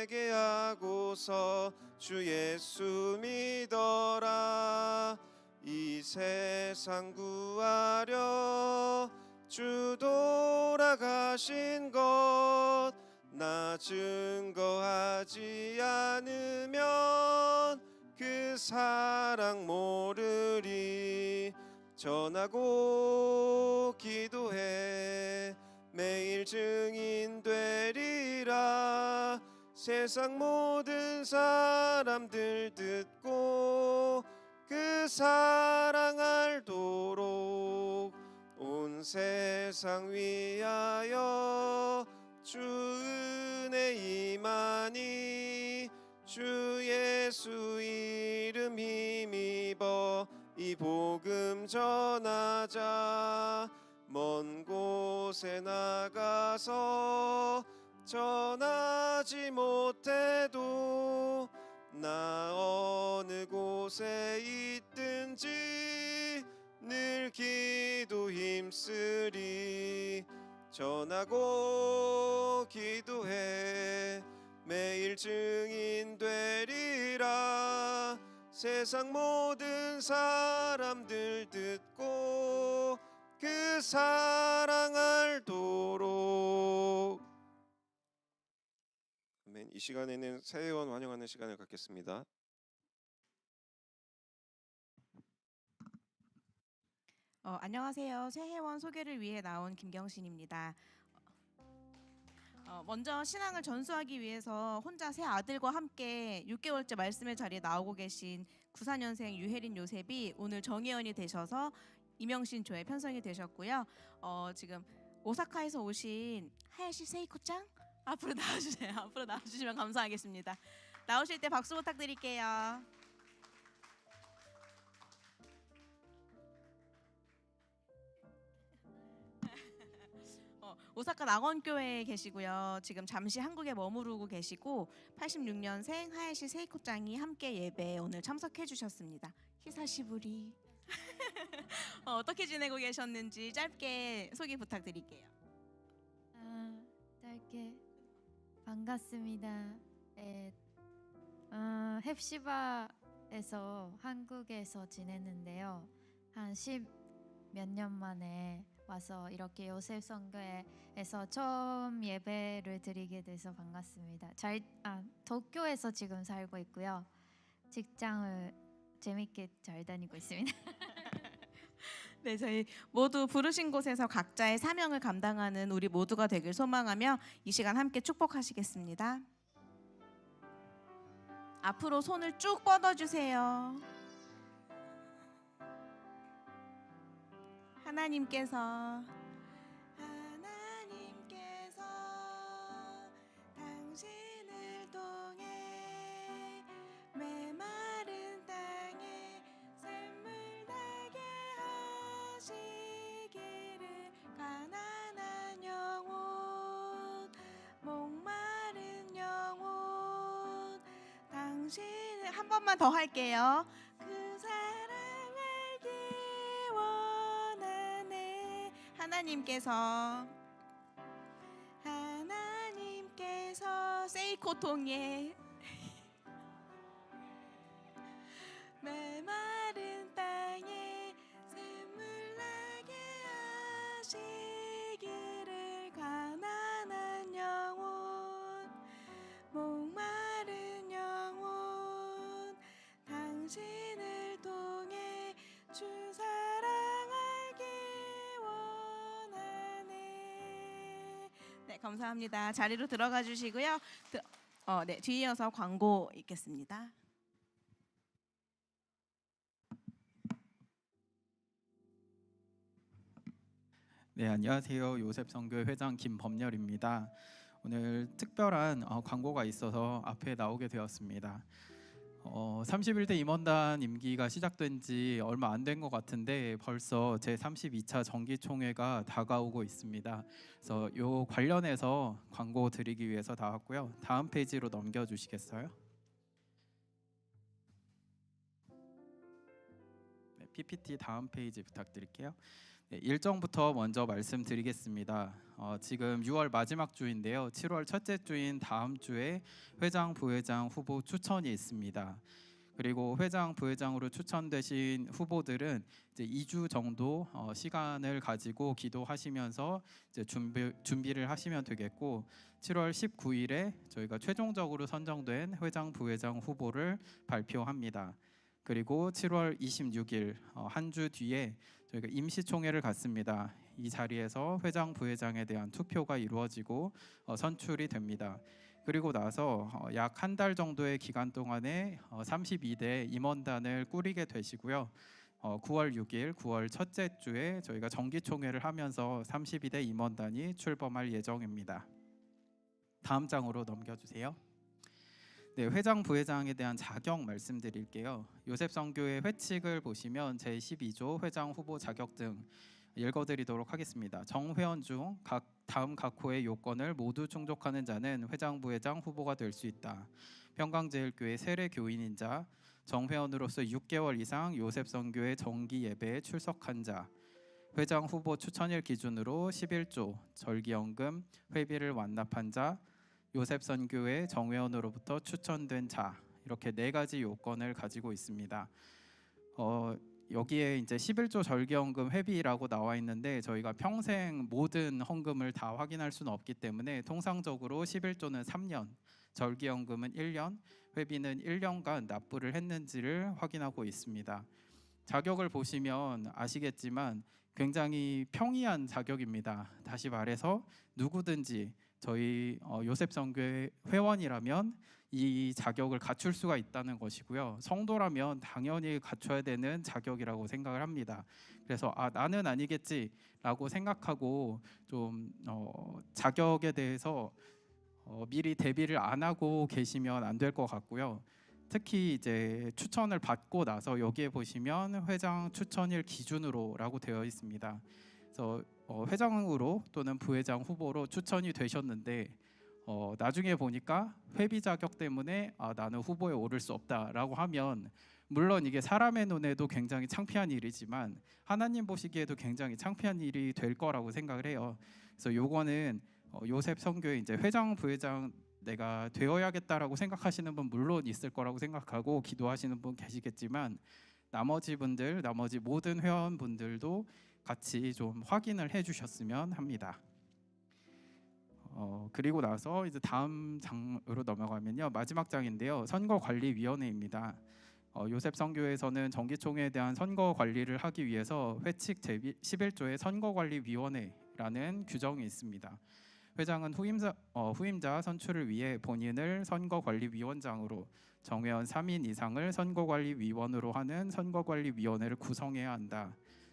회개하고서 주 예수 믿어라. 이 세상 구하려 주 돌아가신 것 나 증거하지 않으면 그 사랑 모르리. 전하고 기도해 매일 증인 되리라. 세상 모든 사람들 듣고 그 사랑 알도록 온 세상 위하여 주 은혜 임하니. 주 예수 이름 힘입어 이 복음 전하자. 먼 곳에 나가서 전하지 못해도 나 어느 곳에 있든지 늘 기도 힘쓰리. 전하고 기도해 매일 증인 되리라. 세상 모든 사람들 듣고 그 사랑 알도록. 아멘. 이 시간에는 새 회원 환영하는 시간을 갖겠습니다. 안녕하세요. 새해원 소개를 위해 나온 김경신입니다. 먼저 신앙을 전수하기 위해서 혼자 새 아들과 함께 6개월째 말씀의 자리에 나오고 계신 94년생 유혜린 요셉이 오늘 정회원이 되셔서 이명신 조에 편성이 되셨고요. 지금 오사카에서 오신 하야시 세이코짱 앞으로 나와주세요. 앞으로 나와주시면 감사하겠습니다. 나오실 때 박수 부탁드릴게요. 오사카 낙원교회에 계시고요. 지금 잠시 한국에 머무르고 계시고 86년생 하야시 세이코짱이 함께 예배에 오늘 참석해 주셨습니다. 히사시부리. 어떻게 지내고 계셨는지 짧게 소개 부탁드릴게요. 짧게 반갑습니다. 헵시바에서 한국에서 지냈는데요. 한 10 몇 년 만에 와서 이렇게 요셉 선교회에서 처음 예배를 드리게 돼서 반갑습니다. 도쿄에서 지금 살고 있고요. 직장을 재밌게 잘 다니고 있습니다. 네, 저희 모두 부르신 곳에서 각자의 사명을 감당하는 우리 모두가 되길 소망하며 이 시간 함께 축복하시겠습니다. 앞으로 손을 쭉 뻗어주세요. 하나님께서 당신을 통해 메마른 땅에 샘물 나게 하시기를. 가난한 영혼 목마른 영혼 당신을 한 번만 더 할게요. 그 사랑 알기 원하네. 하나님께서 세이코통에 감사합니다. 자리로 들어가 주시고요. 네, 뒤이어서 광고 있겠습니다. 네, 안녕하세요. 요셉선교회 회장 김범열입니다. 오늘 특별한 광고가 있어서 앞에 나오게 되었습니다. 31대 임원단 임기가 시작된 지 얼마 안 된 것 같은데 벌써 제 32차 정기총회가 다가오고 있습니다. 그래서 요 관련해서 광고 드리기 위해서 나왔고요. 다음 페이지로 넘겨주시겠어요? 네, PPT 다음 페이지 부탁드릴게요. 네, 일정부터 먼저 말씀드리겠습니다. 지금 6월 마지막 주인데요. 7월 첫째 주인 다음 주에 회장, 부회장 후보 추천이 있습니다. 그리고 회장, 부회장으로 추천되신 후보들은 이제 2주 정도 시간을 가지고 기도하시면서 이제 준비를 하시면 되겠고, 7월 19일에 저희가 최종적으로 선정된 회장, 부회장 후보를 발표합니다. 그리고 7월 26일 한 주 뒤에 저희가 임시총회를 갖습니다. 이 자리에서 회장, 부회장에 대한 투표가 이루어지고 선출이 됩니다. 그리고 나서 약 한 달 정도의 기간 동안에 32대 임원단을 꾸리게 되시고요. 9월 6일, 9월 첫째 주에 저희가 정기총회를 하면서 32대 임원단이 출범할 예정입니다. 다음 장으로 넘겨주세요. 네, 회장, 부회장에 대한 자격 말씀드릴게요. 요셉선교회 회칙을 보시면 제12조 회장 후보 자격증 읽어드리도록 하겠습니다. 정회원 중 다음 각 호의 요건을 모두 충족하는 자는 회장, 부회장 후보가 될 수 있다. 평강제일교회 세례 교인인 자, 정회원으로서 6개월 이상 요셉선교회 정기 예배에 출석한 자, 회장 후보 추천일 기준으로 11조 절기연금 회비를 완납한 자, 요셉선교회 정회원으로부터 추천된 자, 이렇게 4가지 요건을 가지고 있습니다. 여기에 이제 11조 절기연금 회비라고 나와 있는데 저희가 평생 모든 헌금을 다 확인할 수는 없기 때문에 통상적으로 11조는 3년, 절기연금은 1년, 회비는 1년간 납부를 했는지를 확인하고 있습니다. 자격을 보시면 아시겠지만 굉장히 평이한 자격입니다. 다시 말해서 누구든지 저희 요셉선교회 회원이라면 이 자격을 갖출 수가 있다는 것이고요. 성도라면 당연히 갖춰야 되는 자격이라고 생각을 합니다. 그래서 나는 아니겠지라고 생각하고 좀 자격에 대해서 미리 대비를 안 하고 계시면 안 될 것 같고요. 특히 이제 추천을 받고 나서 여기에 보시면 회장 추천일 기준으로라고 되어 있습니다. 그래서 회장으로 또는 부회장 후보로 추천이 되셨는데 나중에 보니까 회비 자격 때문에 나는 후보에 오를 수 없다라고 하면, 물론 이게 사람의 눈에도 굉장히 창피한 일이지만 하나님 보시기에도 굉장히 창피한 일이 될 거라고 생각을 해요. 그래서 요거는 요셉선교회 이제 회장, 부회장 내가 되어야겠다라고 생각하시는 분 물론 있을 거라고 생각하고 기도하시는 분 계시겠지만, 나머지 분들, 나머지 모든 회원분들도 같이 좀 확인을 해주셨으면 합니다. 그리고 나서 이제 다음 장으로 넘어가면요, 마지막 장인데요, 선거관리위원회입니다. 요셉선교회에서는 정기총회에 대한 선거 관리를 하기 위해서 회칙 제11조의 선거관리위원회라는 규정이 있습니다. 회장은 후임자 선출을 위해 본인을 선거관리위원장으로, 정회원 3인 이상을 선거관리위원으로 하는 선거관리위원회를 구성해야 한다.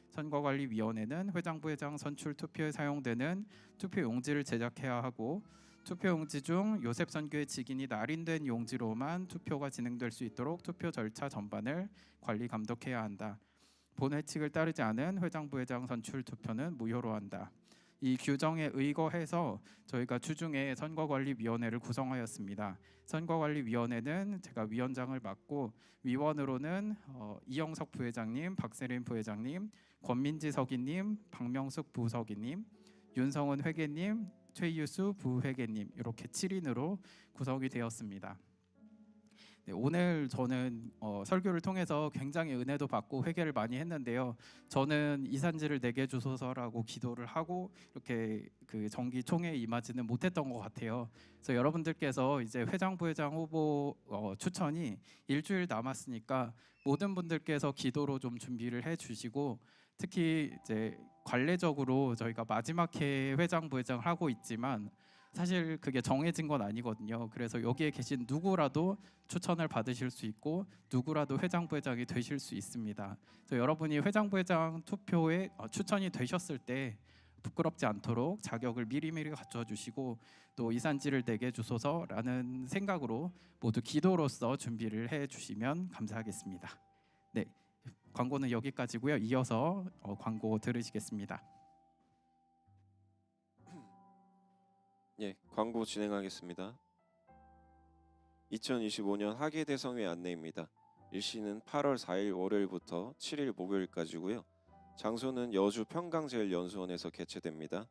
선거관리위원회는 회장, 부회장 선출 투표에 사용되는 투표용지를 제작해야 하고, 투표용지 중 요셉선교회 직인이 날인된 용지로만 투표가 진행될 수 있도록 투표 절차 전반을 관리 감독해야 한다. 본 회칙을 따르지 않은 회장, 부회장 선출 투표는 무효로 한다. 이 규정에 의거해서 저희가 주중에 선거관리위원회를 구성하였습니다. 선거관리위원회는 제가 위원장을 맡고, 위원으로는 이영석 부회장님, 박세린 부회장님, 권민지 서기님, 박명숙 부서기님, 윤성은 회계님, 최유수 부회계님, 이렇게 7인으로 구성이 되었습니다. 네, 오늘 저는 설교를 통해서 굉장히 은혜도 받고 회개를 많이 했는데요. 저는 이산지를 내게 주소서라고 기도를 하고 이렇게 그 정기 총회에 임하지는 못했던 것 같아요. 그래서 여러분들께서 이제 회장, 부회장 후보 추천이 일주일 남았으니까 모든 분들께서 기도로 좀 준비를 해주시고, 특히 이제 관례적으로 저희가 마지막 해에 회장, 부회장을 하고 있지만 사실 그게 정해진 건 아니거든요. 그래서 여기에 계신 누구라도 추천을 받으실 수 있고 누구라도 회장 부회장이 되실 수 있습니다. 그래서 여러분이 회장 부회장 투표에 추천이 되셨을 때 부끄럽지 않도록 자격을 미리미리 갖춰주시고 또 이산지를 내게 주소서라는 생각으로 모두 기도로서 준비를 해주시면 감사하겠습니다. 네, 광고는 여기까지고요. 이어서 광고 들으시겠습니다. 예, 광고 진행하겠습니다. 2025년 학예대성회 안내입니다. 일시는 8월 4일 월요일부터 7일 목요일까지고요. 장소는 여주 평강제일연수원에서 개최됩니다.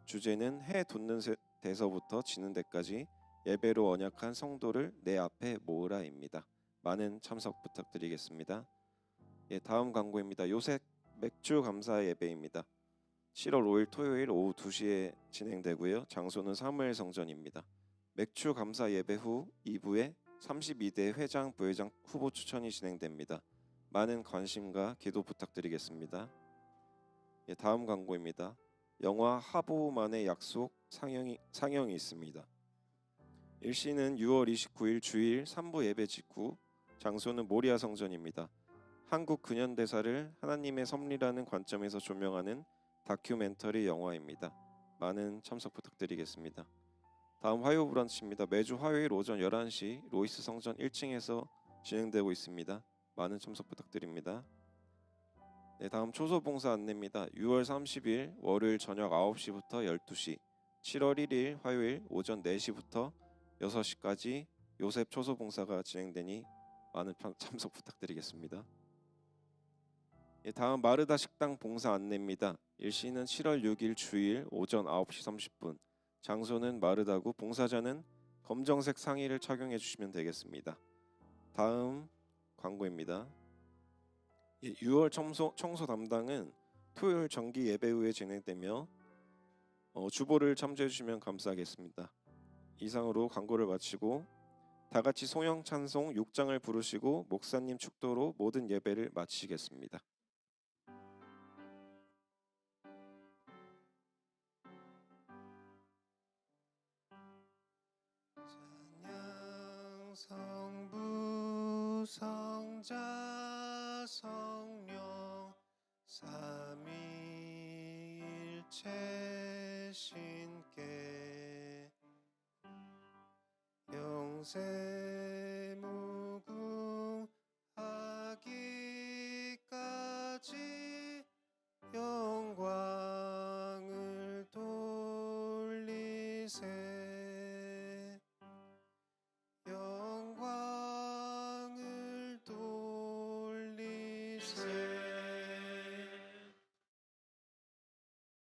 주제는 해 돋는 데서부터 지는 데까지 예배로 언약한 성도를 내 앞에 모으라입니다. 많은 참석 부탁드리겠습니다. 예, 다음 광고입니다. 요셉 맥주 감사 예배입니다. 7월 5일 토요일 오후 2시에 진행되고요. 장소는 사무엘 성전입니다. 맥주 감사 예배 후 2부에 32대 회장 부회장 후보 추천이 진행됩니다. 많은 관심과 기도 부탁드리겠습니다. 예, 다음 광고입니다. 영화 하보만의 약속 상영이 있습니다. 일시는 6월 29일 주일 3부 예배 직후, 장소는 모리아 성전입니다. 한국 근현대사를 하나님의 섭리라는 관점에서 조명하는 다큐멘터리 영화입니다. 많은 참석 부탁드리겠습니다. 다음 화요 브런치입니다. 매주 화요일 오전 11시 로이스 성전 1층에서 진행되고 있습니다. 많은 참석 부탁드립니다. 네, 다음 초소봉사 안내입니다. 6월 30일 월요일 저녁 9시부터 12시, 7월 1일 화요일 오전 4시부터 6시까지 요셉 초소봉사가 진행되니 많은 참석 부탁드리겠습니다. 예, 다음 마르다 식당 봉사 안내입니다. 일시는 7월 6일 주일 오전 9시 30분, 장소는 마르다구, 봉사자는 검정색 상의를 착용해 주시면 되겠습니다. 다음 광고입니다. 6월 청소 담당은 토요일 정기 예배 후에 진행되며 주보를 참조해 주시면 감사하겠습니다. 이상으로 광고를 마치고 다 같이 송영 찬송 6장을 부르시고 목사님 축도로 모든 예배를 마치겠습니다. 찬양 성부 성자 성령 삼위일체 신께 영세 무궁하기까지 영광을 돌리세 영광을 돌리세.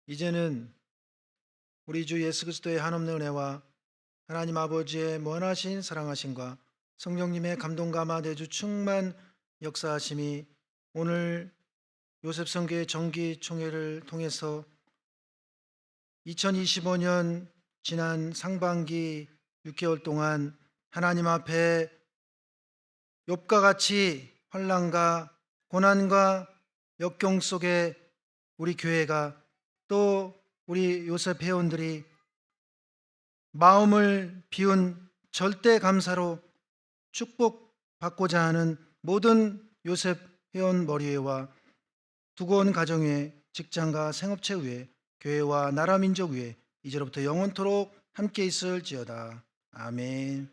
이제는 우리 주 예수 그리스도의 한없는 은혜와 하나님 아버지의 무한하신 사랑하심과 성령님의 감동과 마대주 충만 역사하심이 오늘 요셉 선교회 정기 총회를 통해서 2025년 지난 상반기 6개월 동안 하나님 앞에 욥과 같이 환난과 고난과 역경 속에 우리 교회가 또 우리 요셉 회원들이 마음을 비운 절대 감사로 축복받고자 하는 모든 요셉 회원 머리회와 두고 온 가정 위에 직장과 생업체 위에 교회와 나라 민족 위에 이제로부터 영원토록 함께 있을지어다. 아멘.